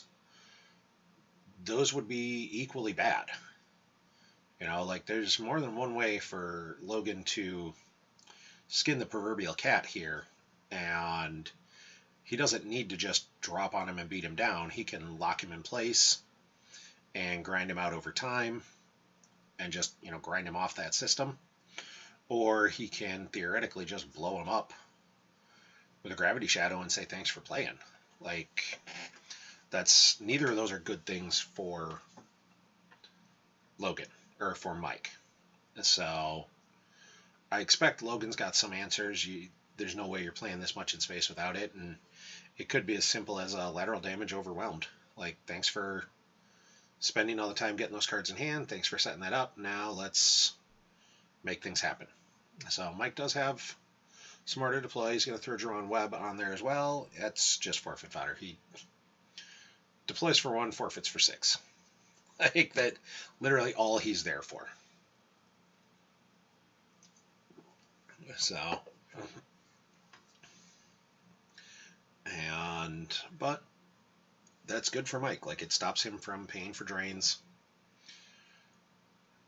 Those would be equally bad. You know, like there's more than one way for Logan to skin the proverbial cat here, and he doesn't need to just drop on him and beat him down. He can lock him in place and grind him out over time and just, you know, grind him off that system. Or he can theoretically just blow him up with a Gravity Shadow and say thanks for playing. Like, that's, neither of those are good things for Logan or for Mike. So I expect Logan's got some answers. There's no way you're playing this much in space without it, and it could be as simple as a lateral damage overwhelmed. Like, thanks for spending all the time getting those cards in hand. Thanks for setting that up. Now let's make things happen. So Mike does have some order to play. He's going to throw Jerome Webb on there as well. That's just forfeit fodder. He deploys for 1, forfeits for 6. Like, that literally all he's there for. So, but that's good for Mike. Like, it stops him from paying for drains.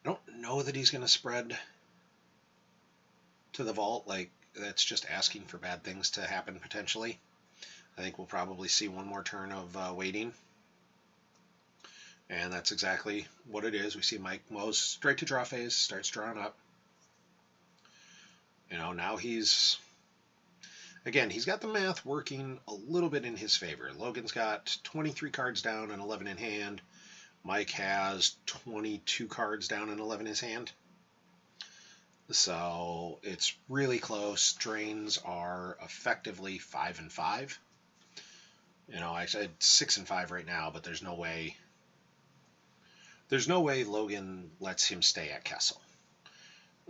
I don't know that he's going to spread to the vault. Like, that's just asking for bad things to happen potentially. I think we'll probably see one more turn of waiting. And that's exactly what it is. We see Mike mows straight to draw phase, starts drawing up. You know, now he's got the math working a little bit in his favor. Logan's got 23 cards down and 11 in hand. Mike has 22 cards down and 11 in his hand. So it's really close. Drains are effectively 5 and 5. You know, I said 6 and 5 right now, but there's no way Logan lets him stay at Kessel.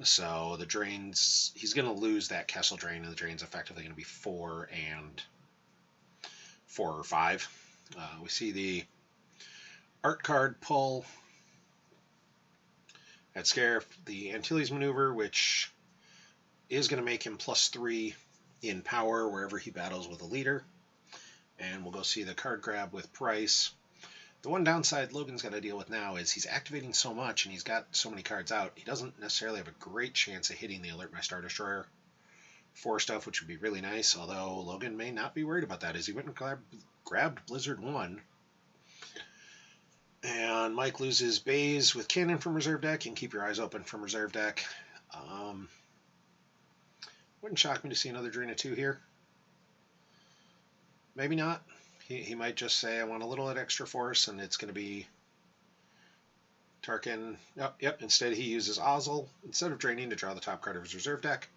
So the drains, he's going to lose that Kessel drain, and the drain's effectively going to be 4 or 5. We see the art card pull at Scarif, the Antilles maneuver, which is going to make him +3 in power wherever he battles with a leader. And we'll go see the card grab with Price. The one downside Logan's got to deal with now is he's activating so much and he's got so many cards out, he doesn't necessarily have a great chance of hitting the Alert My Star Destroyer 4 stuff, which would be really nice, although Logan may not be worried about that as he went and grabbed Blizzard 1. And Mike loses Baze with Cannon from reserve deck, and keep your eyes open from reserve deck. Wouldn't shock me to see another Drain of 2 here. Maybe not. He might just say, I want a little extra force, and it's going to be Tarkin. Yep. Instead, he uses Ozzel instead of draining to draw the top card of his reserve deck.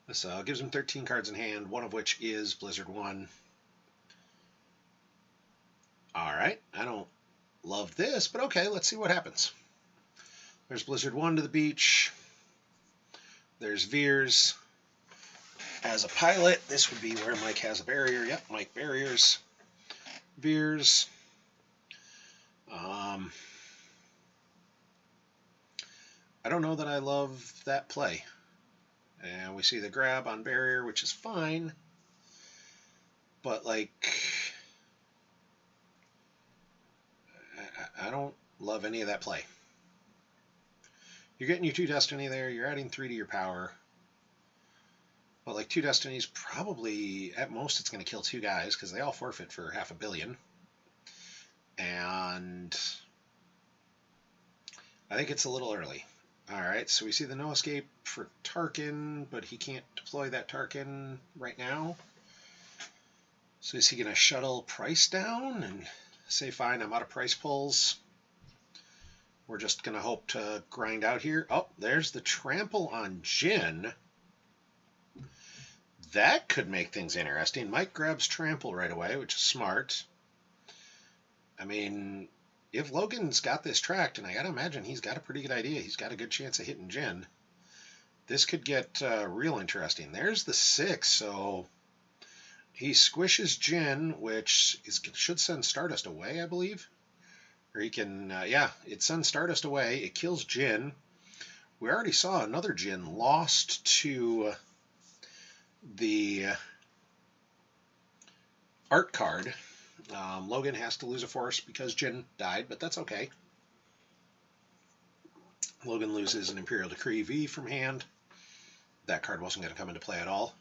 This gives him 13 cards in hand, one of which is Blizzard 1. All right. I don't love this, but okay, let's see what happens. There's Blizzard 1 to the beach. There's Veers. As a pilot, this would be where Mike has a barrier. Yep, Mike barriers. Veers. I don't know that I love that play. And we see the grab on barrier, which is fine. But, like, I don't love any of that play. You're getting your 2 Destiny there. You're adding 3 to your power. But, like, 2 Destinies, probably, at most, it's going to kill 2 guys, because they all forfeit for $500 million. And I think it's a little early. Alright, so we see the no escape for Tarkin, but he can't deploy that Tarkin right now. So is he going to shuttle Price down and say, fine, I'm out of price pulls? We're just going to hope to grind out here. Oh, there's the trample on Jin. That could make things interesting. Mike grabs trample right away, which is smart. I mean, if Logan's got this tracked, and I gotta imagine he's got a pretty good idea, he's got a good chance of hitting Jin, this could get real interesting. There's the 6, so He squishes Jin, which should send Stardust away, I believe. Or he can, yeah, it sends Stardust away. It kills Jin. We already saw another Jin lost to the art card. Logan has to lose a force because Jin died, but that's okay. Logan loses an Imperial Decree V from hand. That card wasn't going to come into play at all.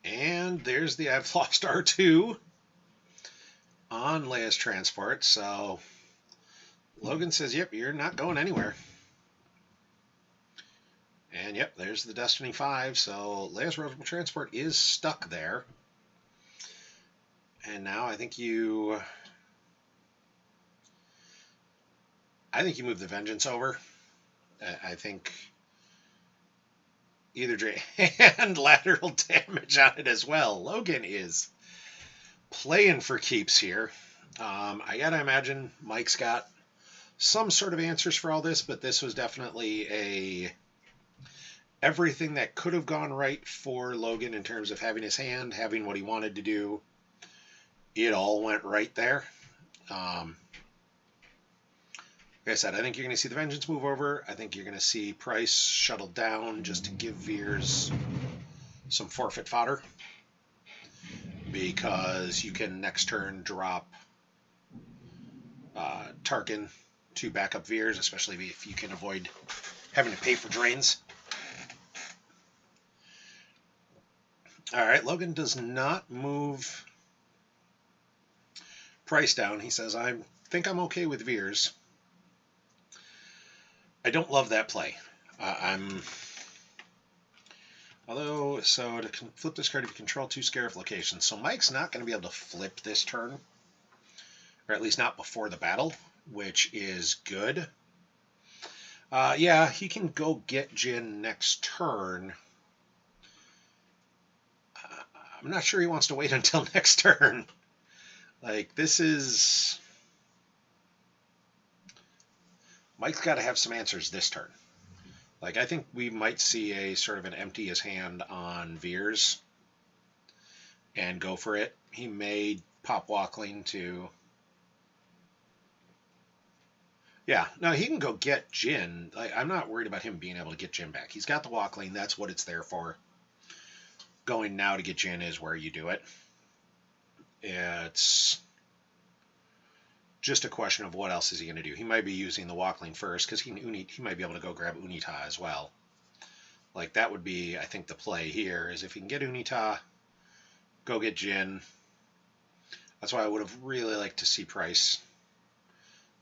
And there's the I've lost R2 on Leia's transport. So Logan says, yep, you're not going anywhere. And yep, there's the Destiny 5. So Leia's rotable transport is stuck there. And now I think you move the Vengeance over. I think either and lateral damage on it as well. Logan is playing for keeps here. I gotta imagine Mike's got some sort of answers for all this, but this was definitely everything that could have gone right for Logan in terms of having his hand, having what he wanted to do. It all went right there. Like I said, I think you're going to see the Vengeance move over. I think you're going to see Price shuttled down just to give Veers some forfeit fodder. Because you can next turn drop Tarkin to back up Veers, especially if you can avoid having to pay for drains. Alright, Logan does not move Price down. He says, I think I'm okay with Veers. I don't love that play. So to flip this card, you control 2 Scarif locations. So Mike's not going to be able to flip this turn, or at least not before the battle, which is good. Yeah, he can go get Jin next turn. I'm not sure he wants to wait until next turn. Like, this is... Mike's got to have some answers this turn. Like, I think we might see a sort of an empty his hand on Veers and go for it. He may pop Walkling to... Yeah, no, he can go get Jin. I'm not worried about him being able to get Jin back. He's got the Walkling. That's what it's there for. Going now to get Jin is where you do it. It's just a question of what else is he going to do. He might be using the Walkling first because he might be able to go grab Unita as well. Like, that would be, I think, the play here, is if he can get Unita, go get Jin. That's why I would have really liked to see Price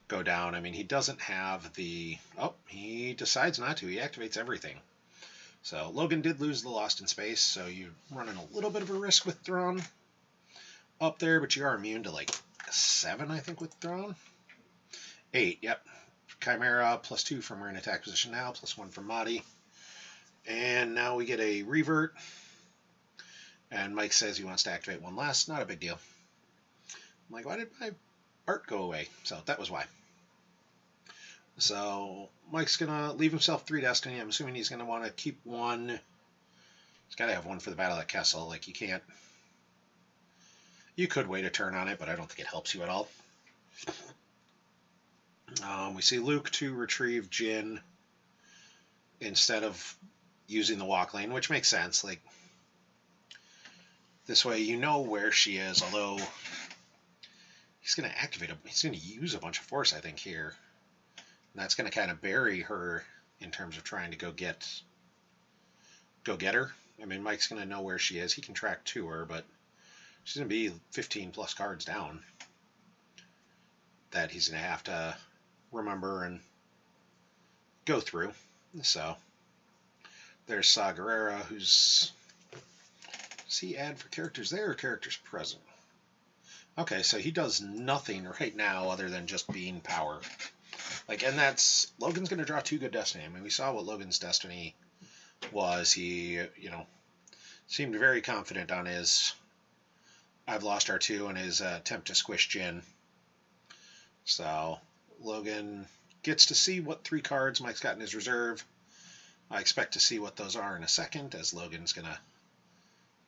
go down. I mean, he doesn't have the... Oh, he decides not to. He activates everything. So Logan did lose the Lost in Space, so you're running a little bit of a risk with Thrawn up there, but you are immune to like 7, I think, with Thrawn. 8, yep. Chimera, +2 from we're in attack position now, +1 from Mahdi. And now we get a revert. And Mike says he wants to activate one less. Not a big deal. I'm like, why did my art go away? So that was why. So Mike's going to leave himself 3 Destiny. I'm assuming he's going to want to keep 1. He's got to have 1 for the Battle at Kessel. Like, you can't... You could wait a turn on it, but I don't think it helps you at all. We see Luke to retrieve Jin instead of using the walk lane, which makes sense. Like, this way you know where she is, although he's going to activate he's going to use a bunch of force, I think, here. And that's going to kind of bury her in terms of trying to go get her. I mean, Mike's going to know where she is. He can track to her, but she's going to be 15 plus cards down that he's going to have to remember and go through. So there's Saw Gerrera, who's... Does he add for characters there or characters present? Okay, so he does nothing right now other than just being power. Like, and that's... Logan's going to draw 2 good Destiny. I mean, we saw what Logan's Destiny was. He, you know, seemed very confident on his I've lost R2 and his attempt to squish Jin. So Logan gets to see what 3 cards Mike's got in his reserve. I expect to see what those are in a second, as Logan's going to,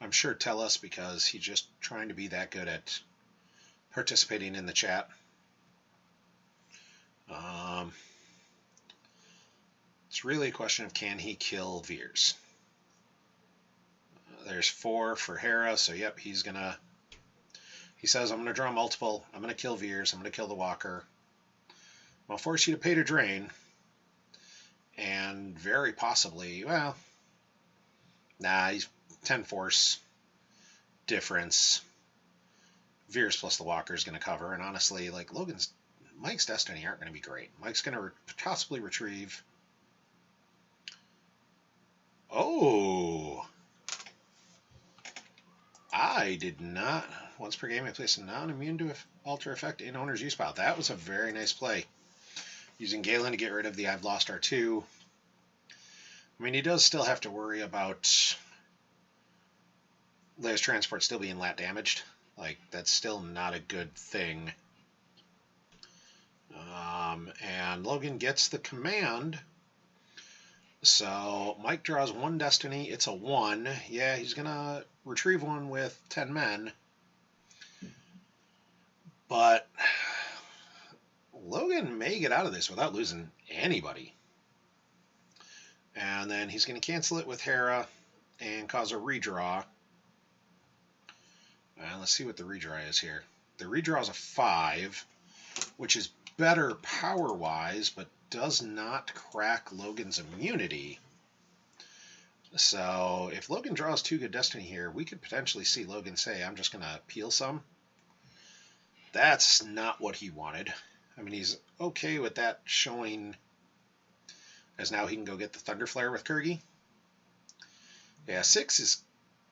I'm sure, tell us, because he's just trying to be that good at participating in the chat. It's really a question of, can he kill Veers? There's 4 for Hera, so yep, he says, I'm going to draw multiple, I'm going to kill Veers, I'm going to kill the Walker. I'll force you to pay to drain, and very possibly, well, nah, he's 10 force difference. Veers plus the Walker is going to cover, and honestly, like, Mike's Destiny aren't going to be great. Mike's going to possibly retrieve. Oh! I did not. Once per game, I place a non-immune to alter effect in owner's use pile. That was a very nice play. Using Galen to get rid of the I've lost R2. I mean, he does still have to worry about Leia's transport still being lat damaged. Like, that's still not a good thing. And Logan gets the command. So Mike draws 1 Destiny. It's a 1. Yeah, he's going to retrieve 1 with 10 men. But Logan may get out of this without losing anybody. And then he's going to cancel it with Hera and cause a redraw. And let's see what the redraw is here. The redraw is a 5, which is better power-wise, but does not crack Logan's immunity. So if Logan draws 2 good Destiny here, we could potentially see Logan say, I'm just going to peel some. That's not what he wanted. I mean, he's okay with that showing, as now he can go get the Thunder Flare with Kurgi. Yeah, 6 is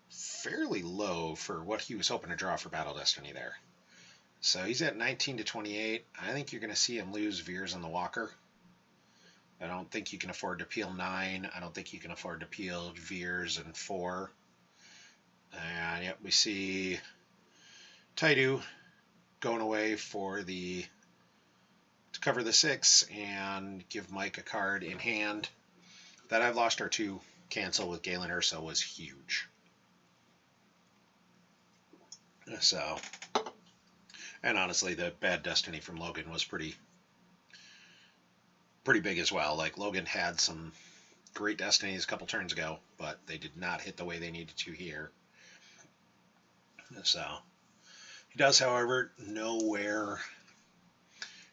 fairly low for what he was hoping to draw for Battle Destiny there. So he's at 19 to 28. I think you're going to see him lose Veers on the Walker. I don't think you can afford to peel 9. I don't think you can afford to peel Veers and 4. And yep, we see Taidu going away to cover the 6 and give Mike a card in hand. That I've lost R2 cancel with Galen Ursa was huge. So, and honestly, the bad Destiny from Logan was pretty big as well. Like, Logan had some great Destinies a couple turns ago, but they did not hit the way they needed to here. So, he does, however, know where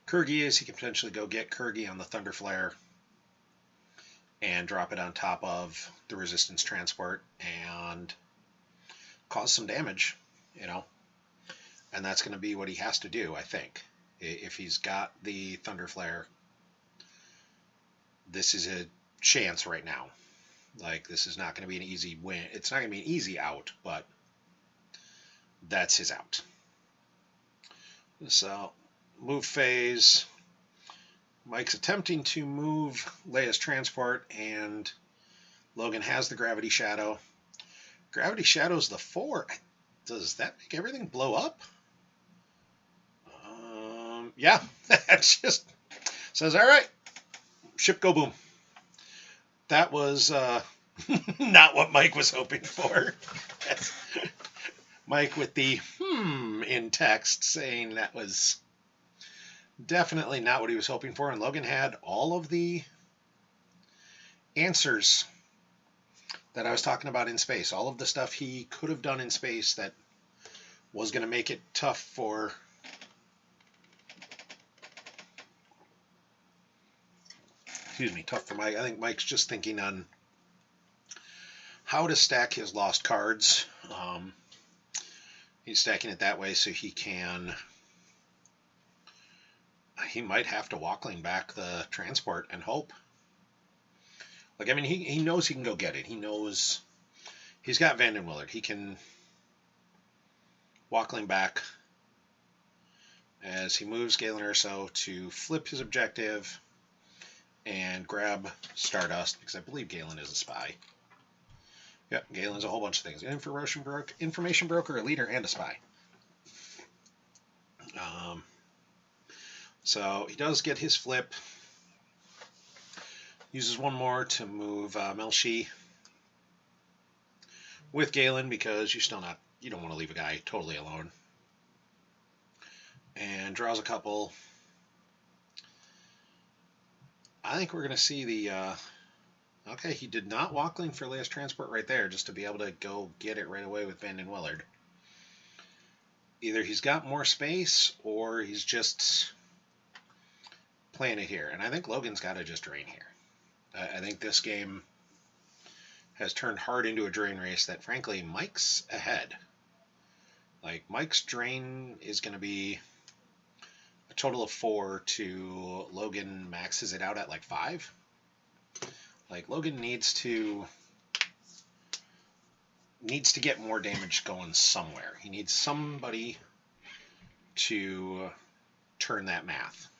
Kurgi is. He can potentially go get Kurgi on the Thunder Flare and drop it on top of the Resistance Transport and cause some damage, you know. And that's going to be what he has to do, I think. If he's got the Thunder Flare, this is a chance right now. Like, this is not going to be an easy win. It's not going to be an easy out, but that's his out. So, move phase. Mike's attempting to move Leia's transport, and Logan has the Gravity Shadow. Gravity Shadow's the 4. Does that make everything blow up? Yeah, that just says, all right, ship go boom. That was not what Mike was hoping for. That's Mike with the in text saying that was definitely not what he was hoping for. And Logan had all of the answers that I was talking about in space. All of the stuff he could have done in space that was going to make it tough for Mike. I think Mike's just thinking on how to stack his lost cards. He's stacking it that way so he might have to walkling back the transport and hope. Like, I mean, he knows he can go get it. He knows he's got Vanden Willard. He can walkling back as he moves Galen Urso to flip his objective and grab Stardust, because I believe Galen is a spy. Yep, Galen's a whole bunch of things. An information broker, a leader, and a spy. So he does get his flip. Uses one more to move Melshi with Galen because you don't want to leave a guy totally alone. And draws a couple. I think we're going to see the... okay, he did not walkling for last transport right there, just to be able to go get it right away with Van den Willard. Either he's got more space, or he's just playing it here. And I think Logan's got to just drain here. I think this game has turned hard into a drain race that, frankly, Mike's ahead. Like, Mike's drain is going to be a total of 4 to Logan maxes it out at like 5. Like, Logan needs to get more damage going somewhere. He needs somebody to turn that math.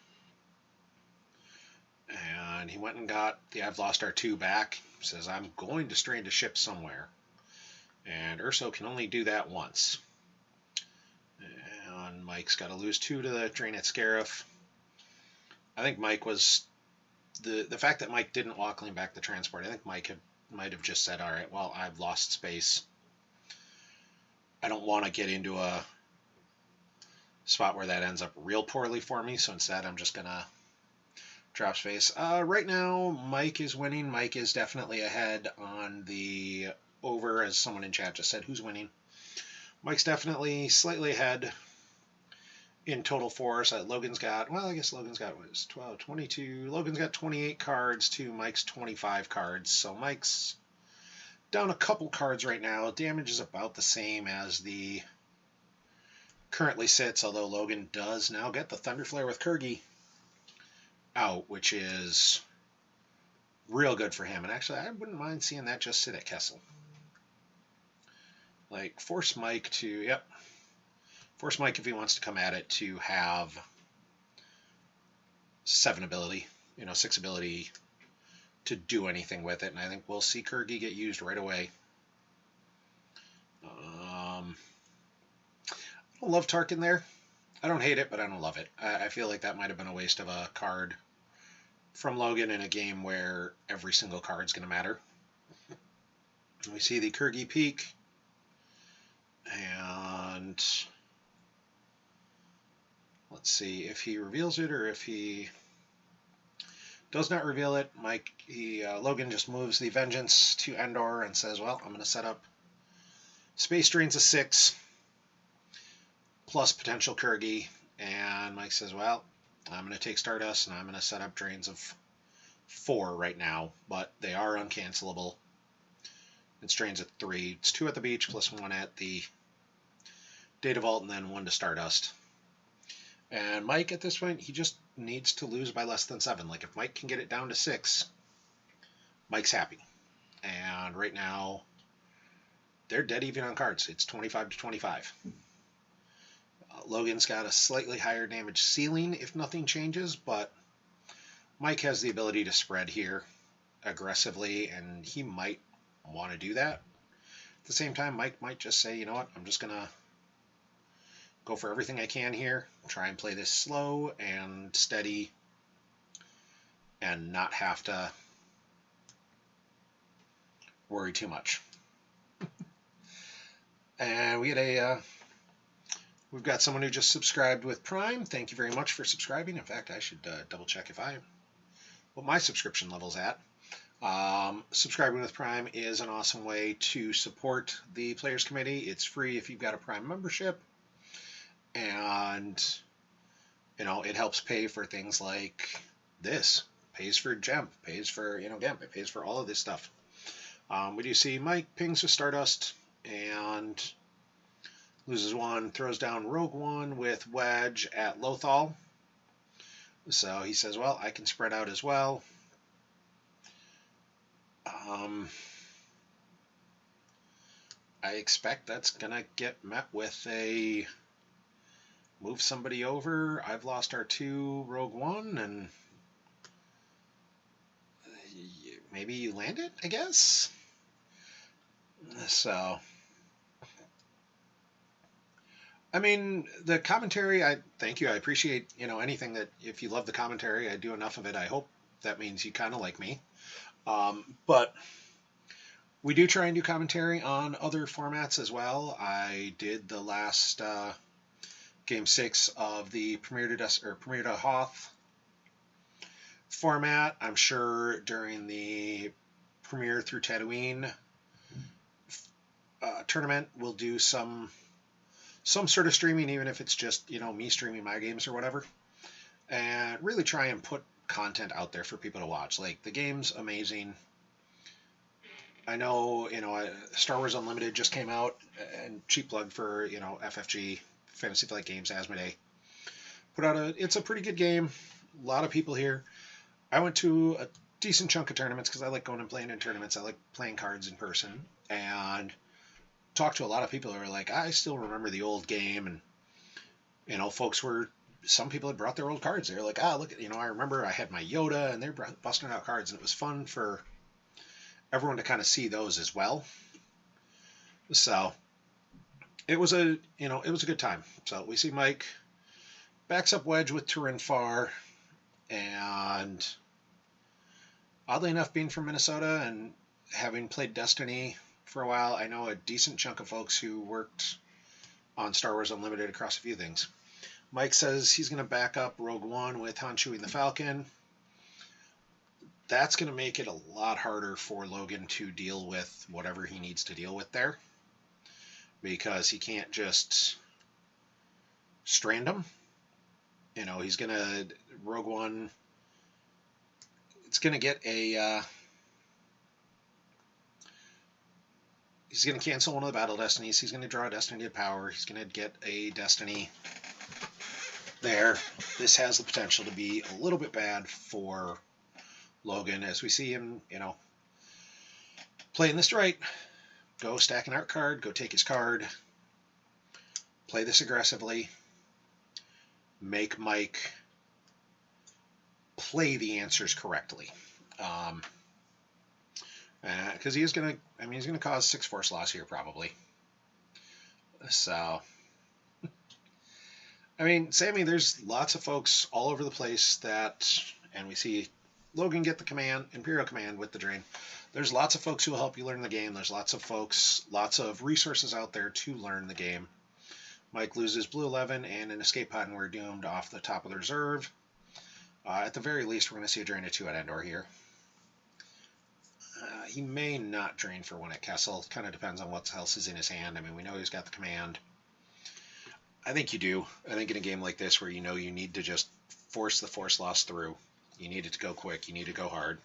And he went and got the I've lost our 2 back. He says, I'm going to strain to ship somewhere. And Urso can only do that once. And Mike's got to lose 2 to the drain at Scarif. I think Mike was... The fact that Mike didn't walk lean back the transport, I think Mike might have just said, all right, well, I've lost space. I don't want to get into a spot where that ends up real poorly for me, so instead I'm just going to drop space. Right now, Mike is winning. Mike is definitely ahead on the over, as someone in chat just said. Who's winning? Mike's definitely slightly ahead in total force. Logan's got, well, I guess Logan's got, what is 12, 22. Logan's got 28 cards to Mike's 25 cards. So Mike's down a couple cards right now. Damage is about the same as the currently sits, although Logan does now get the Thunder Flare with Kurgi out, which is real good for him. And actually, I wouldn't mind seeing that just sit at Kessel. Like, force Mike to, yep. Force Mike, if he wants to come at it, to have 7 ability, 6 ability to do anything with it. And I think we'll see Kurgi get used right away. I don't love Tarkin there. I don't hate it, but I don't love it. I feel like that might have been a waste of a card from Logan in a game where every single card is going to matter. We see the Kurgi peak. And let's see if he reveals it or if he does not reveal it. Logan just moves the Vengeance to Endor and says, well, I'm going to set up Space Drains of 6 plus potential Kurgi. And Mike says, well, I'm going to take Stardust and I'm going to set up Drains of 4 right now, but they are uncancelable. It's Drains at 3. It's 2 at the beach plus 1 at the Data Vault and then 1 to Stardust. And Mike, at this point, he just needs to lose by less than 7. Like, if Mike can get it down to 6, Mike's happy. And right now, they're dead even on cards. It's 25 to 25. Logan's got a slightly higher damage ceiling if nothing changes, but Mike has the ability to spread here aggressively, and he might want to do that. At the same time, Mike might just say, you know what, I'm just going to go for everything I can here, try and play this slow and steady, and not have to worry too much. And we had we've got someone who just subscribed with Prime. Thank you very much for subscribing. In fact, I should double check what my subscription level's at. Subscribing with Prime is an awesome way to support the Players Committee. It's free if you've got a Prime membership. And, it helps pay for things like this. Pays for GEMP, pays for, GEMP, it pays for all of this stuff. We do see Mike pings with Stardust and loses 1, throws down Rogue One with Wedge at Lothal. So he says, well, I can spread out as well. I expect that's going to get met with a move somebody over. I've lost our 2 Rogue One, and maybe you land it, I guess. So, I mean, the commentary, thank you. I appreciate, anything that, if you love the commentary, I do enough of it. I hope that means you kind of like me. But we do try and do commentary on other formats as well. I did the last Game 6 of the Premier to Hoth format. I'm sure during the Premier through Tatooine tournament we'll do some sort of streaming, even if it's just, me streaming my games or whatever, and really try and put content out there for people to watch. Like, the game's amazing. I know, Star Wars Unlimited just came out, and cheap plug for, FFG, Fantasy Flight Games, Asmodee. It's a pretty good game. A lot of people here. I went to a decent chunk of tournaments because I like going and playing in tournaments. I like playing cards in person, and talked to a lot of people who are like, I still remember the old game, and some people had brought their old cards. They're like, look, I remember I had my Yoda, and they're busting out cards, and it was fun for everyone to kind of see those as well. So it was a good time. So we see Mike backs up wedge with Turin Far, and oddly enough, being from Minnesota and having played Destiny for a while, I know a decent chunk of folks who worked on Star Wars Unlimited across a few things. Mike says he's going to back up Rogue One with Han Chewie and the Falcon. That's going to make it a lot harder for Logan to deal with whatever he needs to deal with there, because he can't just strand them. He's going to Rogue One. It's going to get a he's going to cancel one of the battle destinies. He's going to draw a destiny to power. He's going to get a destiny there. This has the potential to be a little bit bad for Logan, as we see him, playing this right. Go stack an art card, go take his card, play this aggressively, make Mike play the answers correctly. Because he's going to cause 6 force loss here probably. So, Sammy, there's lots of folks all over the place and we see Logan get the command, Imperial command with the drain. There's lots of folks who will help you learn the game. There's lots of resources out there to learn the game. Mike loses blue 11 and an escape pod, and we're doomed off the top of the reserve. At the very least, we're going to see a drain of 2 at Endor here. He may not drain for 1 at Kessel. It kind of depends on what else is in his hand. We know he's got the command. I think you do. I think in a game like this where you need to just force the force loss through, you need it to go quick, you need to go hard.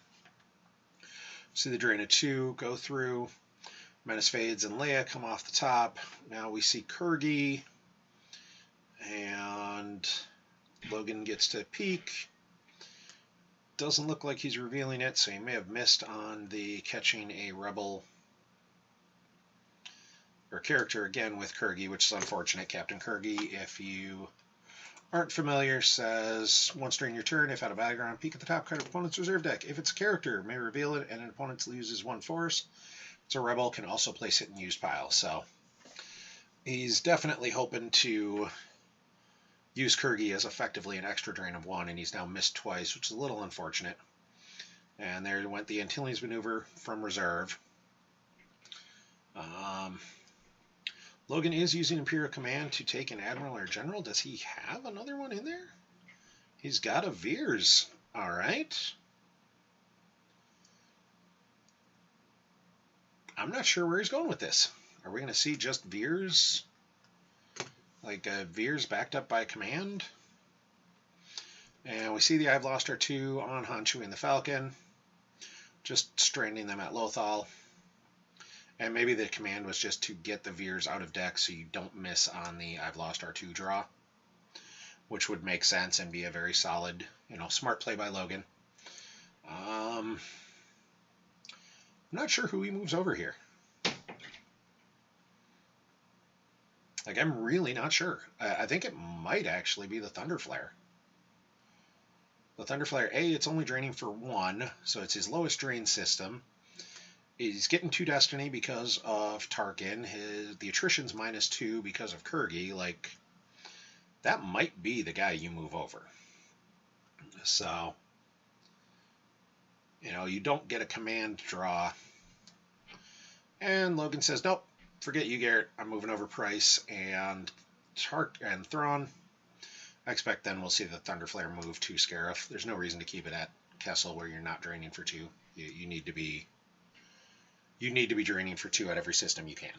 See the drain of 2 go through. Menace fades and Leia come off the top. Now we see Kurgi, and Logan gets to peek. Doesn't look like he's revealing it, so he may have missed on the catching a rebel or character again with Kurgi, which is unfortunate. Captain Kurgi, if you aren't familiar, says once during your turn, if out of background, peek at the top card of opponent's reserve deck. If it's a character, may reveal it, and an opponent loses 1 force. If it's a rebel, can also place it in used pile. So he's definitely hoping to use Kurgi as effectively an extra drain of 1, and he's now missed twice, which is a little unfortunate. And there went the Antilles maneuver from reserve. Logan is using Imperial Command to take an Admiral or General. Does he have another one in there? He's got a Veers. All right. I'm not sure where he's going with this. Are we going to see just Veers? Like Veers backed up by command? And we see the I've Lost R2 on Han Chewie and the Falcon. Just stranding them at Lothal. And maybe the command was just to get the Veers out of deck so you don't miss on the I've Lost R2 draw, which would make sense and be a very solid, smart play by Logan. I'm not sure who he moves over here. I'm really not sure. I think it might actually be the Thunder Flare. The Thunder Flare, it's only draining for 1, so it's his lowest drain system. He's getting 2 Destiny because of Tarkin. The attrition's -2 because of Kurgi. That might be the guy you move over. So, You know, you don't get a command draw. And Logan says, nope, forget you, Garrett. I'm moving over Price and Thrawn. I expect then we'll see the Thunderflare move to Scarif. There's no reason to keep it at Kessel where you're not draining for 2. You need to be draining for 2 at every system you can.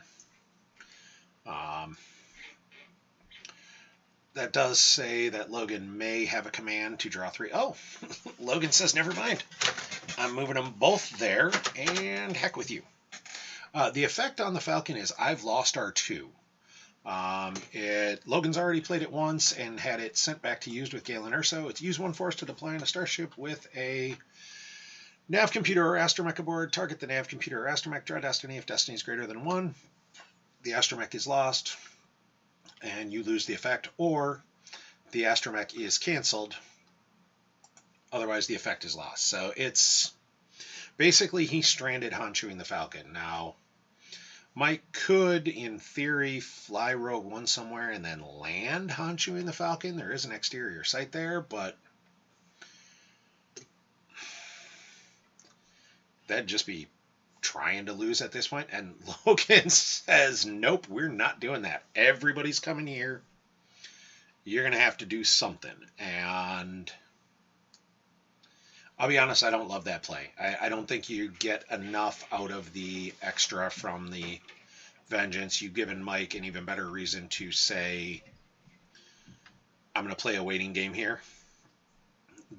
That does say that Logan may have a command to draw 3. Oh, Logan says, never mind. I'm moving them both there, and heck with you. The effect on the Falcon is I've lost R2. Logan's already played it once and had it sent back to used with Galen Urso. It's use 1 force to deploy on a starship with a nav computer or astromech aboard. Target the nav computer or astromech. Draw destiny if destiny is greater than 1. The astromech is lost, and you lose the effect, or the astromech is canceled. Otherwise, the effect is lost. So it's basically he stranded Hanchuing the Falcon. Now, Mike could, in theory, fly Rogue One somewhere and then land Hanchuing the Falcon. There is an exterior site there, but that'd just be trying to lose at this point. And Logan says, nope, we're not doing that. Everybody's coming here. You're going to have to do something. And I'll be honest, I don't love that play. I don't think you get enough out of the extra from the Vengeance. You've given Mike an even better reason to say, I'm going to play a waiting game here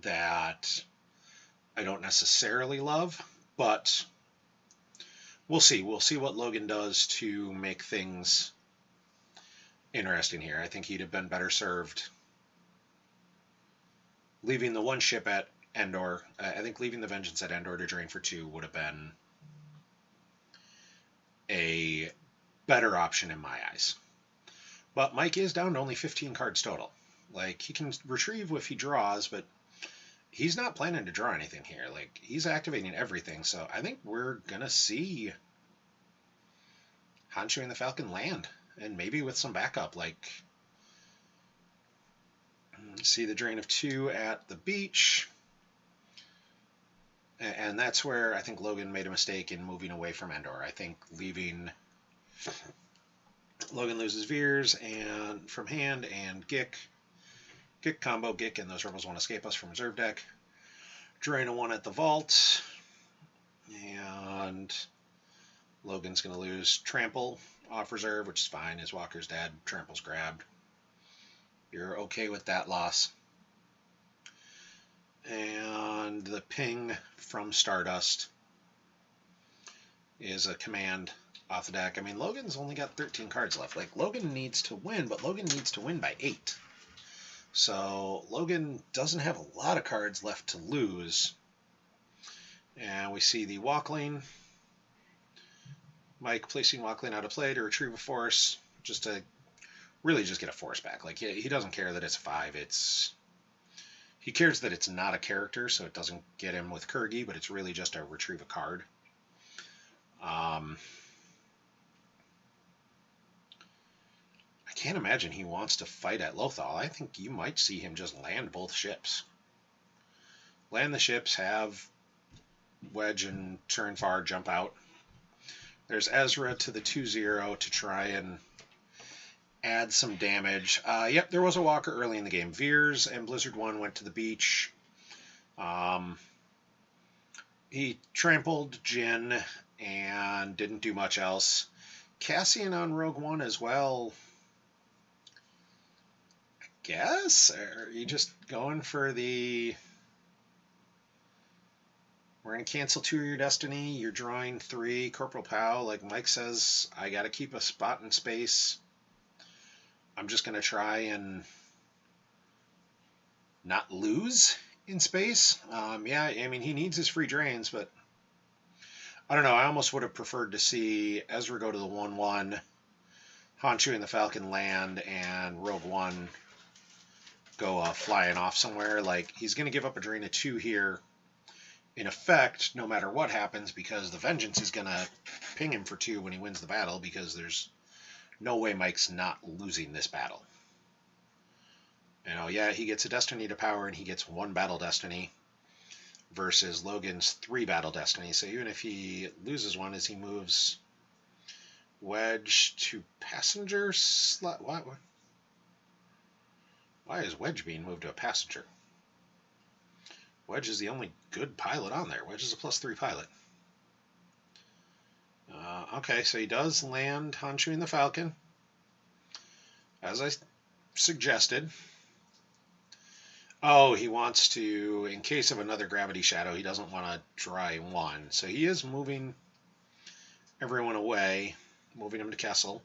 that I don't necessarily love, but we'll see. We'll see what Logan does to make things interesting here. I think he'd have been better served leaving the 1 ship at Endor. I think leaving the Vengeance at Endor to drain for 2 would have been a better option in my eyes. But Mike is down to only 15 cards total. Like, he can retrieve if he draws, but he's not planning to draw anything here. Like, he's activating everything, so I think we're going to see Hanchuing the Falcon land, and maybe with some backup, like, see the drain of 2 at the beach. And that's where I think Logan made a mistake in moving away from Endor. I think leaving Logan loses Veers and from hand and Gick combo, Gick, and those rebels won't escape us from reserve deck. Drain a 1 at the vault, and Logan's going to lose Trample off reserve, which is fine. His Walker's dead. Trample's grabbed. You're okay with that loss. And the ping from Stardust is a command off the deck. I mean, Logan's only got 13 cards left. Like, Logan needs to win, but Logan needs to win by 8. So Logan doesn't have a lot of cards left to lose. And we see the walk lane. Mike placing walk lane out of play to retrieve a force, just to really just get a force back. Like, he doesn't care that it's a 5. He cares that it's not a character, so it doesn't get him with Kurgi, but it's really just a retrieve a card. I can't imagine he wants to fight at Lothal. I think you might see him just land both ships. Land the ships, have Wedge and Turnfar jump out. There's Ezra to the 2-0 to try and add some damage. Yep, there was a walker early in the game. Veers and Blizzard 1 went to the beach. He trampled Jin and didn't do much else. Cassian on Rogue One as well. I guess? Or are you just going for the... We're going to cancel 2 of your destiny. You're drawing 3. Corporal Pow, like Mike says, I got to keep a spot in space. I'm just going to try and not lose in space. Yeah, I mean, he needs his free drains, but I don't know. I almost would have preferred to see Ezra go to the 1-1, Hanchuing the Falcon land, and Rogue One go flying off somewhere. Like, he's going to give up a drain of 2 here, in effect, no matter what happens, because the Vengeance is going to ping him for 2 when he wins the battle, because there's no way Mike's not losing this battle. You know, yeah, he gets a destiny to power and he gets 1 battle destiny. versus Logan's 3 Battle Destiny. So even if he loses one as he moves Wedge to passenger slot. Why is Wedge being moved to a passenger? Wedge is the only good pilot on there. Wedge is a +3 pilot. Okay, so he does land Han chewing the Falcon, as I suggested. Oh, he wants to, in case of another gravity shadow, he doesn't want to dry one. So he is moving everyone away, moving him to Kessel.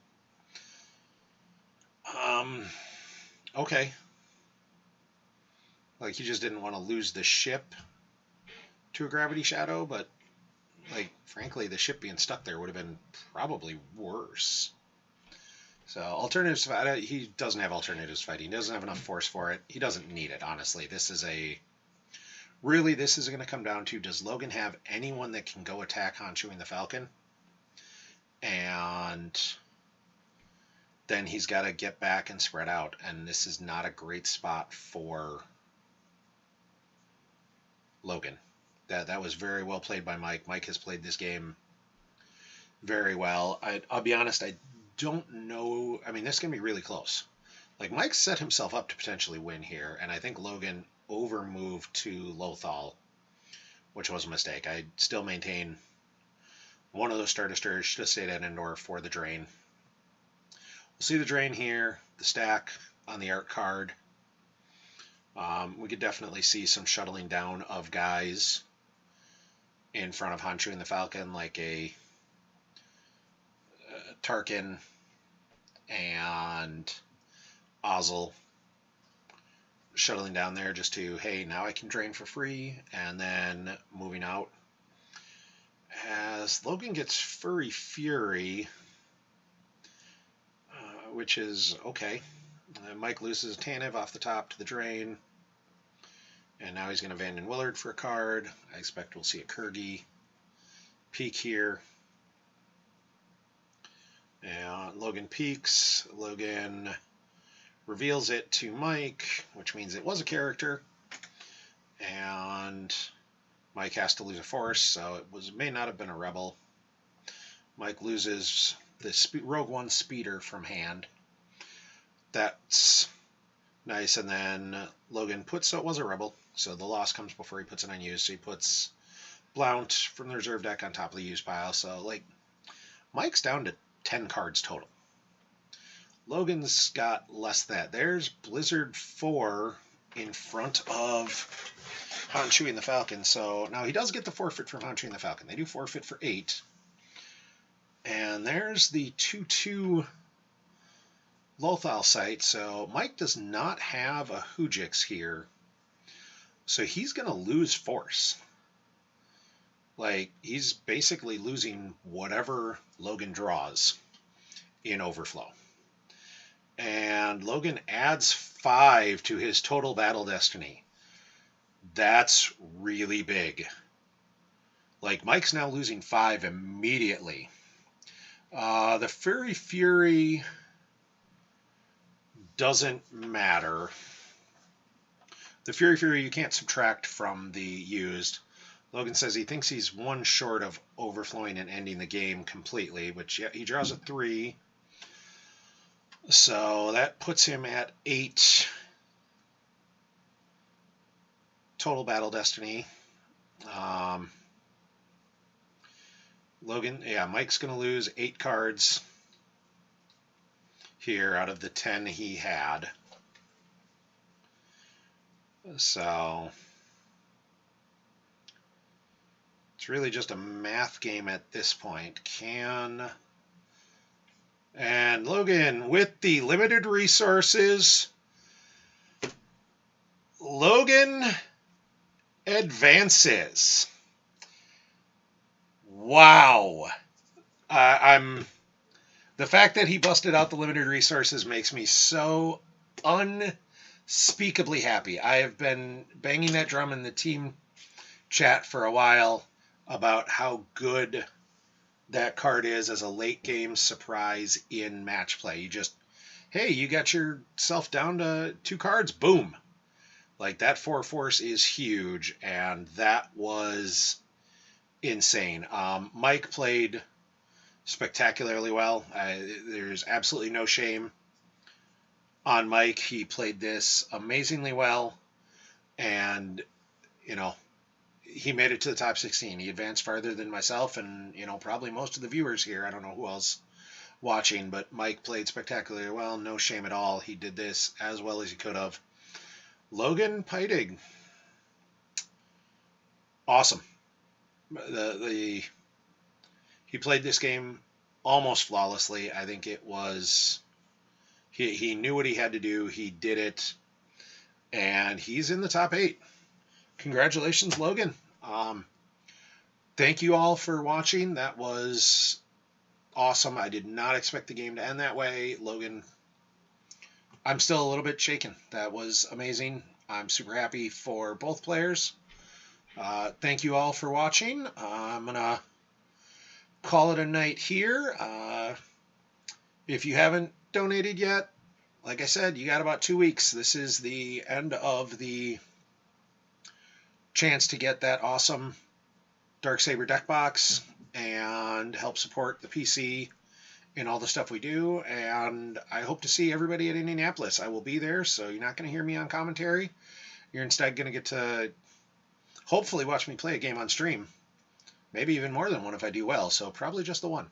Okay. Like, he just didn't want to lose the ship to a gravity shadow, but, like, frankly, the ship being stuck there would have been probably worse. So, alternatives fight, he doesn't have alternatives fighting. He doesn't have enough force for it. He doesn't need it, honestly. This is going to come down to, does Logan have anyone that can go attack Han chewing the Falcon? And then he's got to get back and spread out. And this is not a great spot for Logan. That was very well played by Mike. Mike has played this game very well. I'll be honest, I don't know. I mean, this is going to be really close. Like, Mike set himself up to potentially win here, and I think Logan overmoved to Lothal, which was a mistake. I still maintain one of those Star Destroyers should have stayed at Endor for the drain. We'll see the drain here, the stack on the art card. We could definitely see some shuttling down of guys in front of Han chewing the Falcon, like a Tarkin and Ozzel shuttling down there just to, hey, now I can drain for free, and then moving out. As Logan gets Furry Fury, which is okay. Mike loses Tanev off the top to the drain. And now he's going to Vanden Willard for a card. I expect we'll see a Kurgi peek here. And Logan peeks. Logan reveals it to Mike, which means it was a character. And Mike has to lose a force, so it may not have been a rebel. Mike loses the Rogue One speeder from hand. That's nice. And then Logan puts, so it was a rebel. So the loss comes before he puts it on used. So he puts Blount from the reserve deck on top of the used pile. So, like, Mike's down to 10 cards total. Logan's got less than that. There's Blizzard 4 in front of Han chewing the Falcon. So now he does get the forfeit from Han chewing the Falcon. They do forfeit for 8. And there's the 2/2 Lothal site. So Mike does not have a Hujix here. So he's going to lose force. Like, he's basically losing whatever Logan draws in Overflow. And Logan adds 5 to his total battle destiny. That's really big. Like, Mike's now losing 5 immediately. The Furry Fury doesn't matter. The Furry Fury you can't subtract from the used. Logan says he thinks he's one short of overflowing and ending the game completely, which, yeah, he draws a 3. So that puts him at 8 total battle destiny. Logan, yeah, Mike's going to lose 8 cards here out of the 10 he had. So it's really just a math game at this point. And Logan, with the limited resources, Logan advances. Wow. The fact that he busted out the limited resources makes me so unspeakably happy. I have been banging that drum in the team chat for a while about how good that card is as a late game surprise in match play. You just, hey, you got yourself down to 2 cards, boom. Like, that 4-force is huge, and that was insane. Mike played spectacularly well. There's absolutely no shame on Mike. He played this amazingly well, and, you know, he made it to the top 16. He advanced farther than myself and, probably most of the viewers here. I don't know who else watching, but Mike played spectacularly well. No shame at all. He did this as well as he could have. Logan Peidig, awesome. He played this game almost flawlessly. I think it was he knew what he had to do. He did it, and he's in the top 8. Congratulations, Logan. Thank you all for watching. That was awesome. I did not expect the game to end that way. Logan, I'm still a little bit shaken. That was amazing. I'm super happy for both players. Thank you all for watching. I'm going to call it a night here. If you haven't donated yet, like I said, you got about 2 weeks. This is the end of the chance to get that awesome Darksaber deck box and help support the PC and all the stuff we do. And I hope to see everybody at Indianapolis. I will be there, so you're not going to hear me on commentary. You're instead going to get to hopefully watch me play a game on stream. Maybe even more than one if I do well, so probably just the one.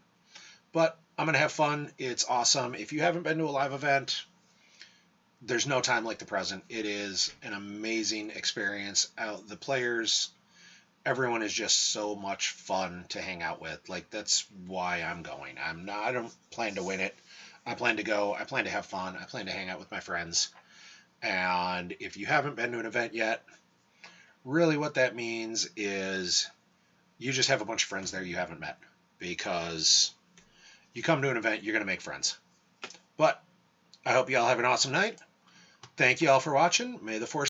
But I'm going to have fun. It's awesome. If you haven't been to a live event, there's no time like the present. It is an amazing experience. The players, everyone is just so much fun to hang out with. Like, that's why I'm going. I don't plan to win it. I plan to go. I plan to have fun. I plan to hang out with my friends. And if you haven't been to an event yet, really what that means is you just have a bunch of friends there you haven't met, because you come to an event, you're going to make friends. But I hope you all have an awesome night. Thank you all for watching. May the Force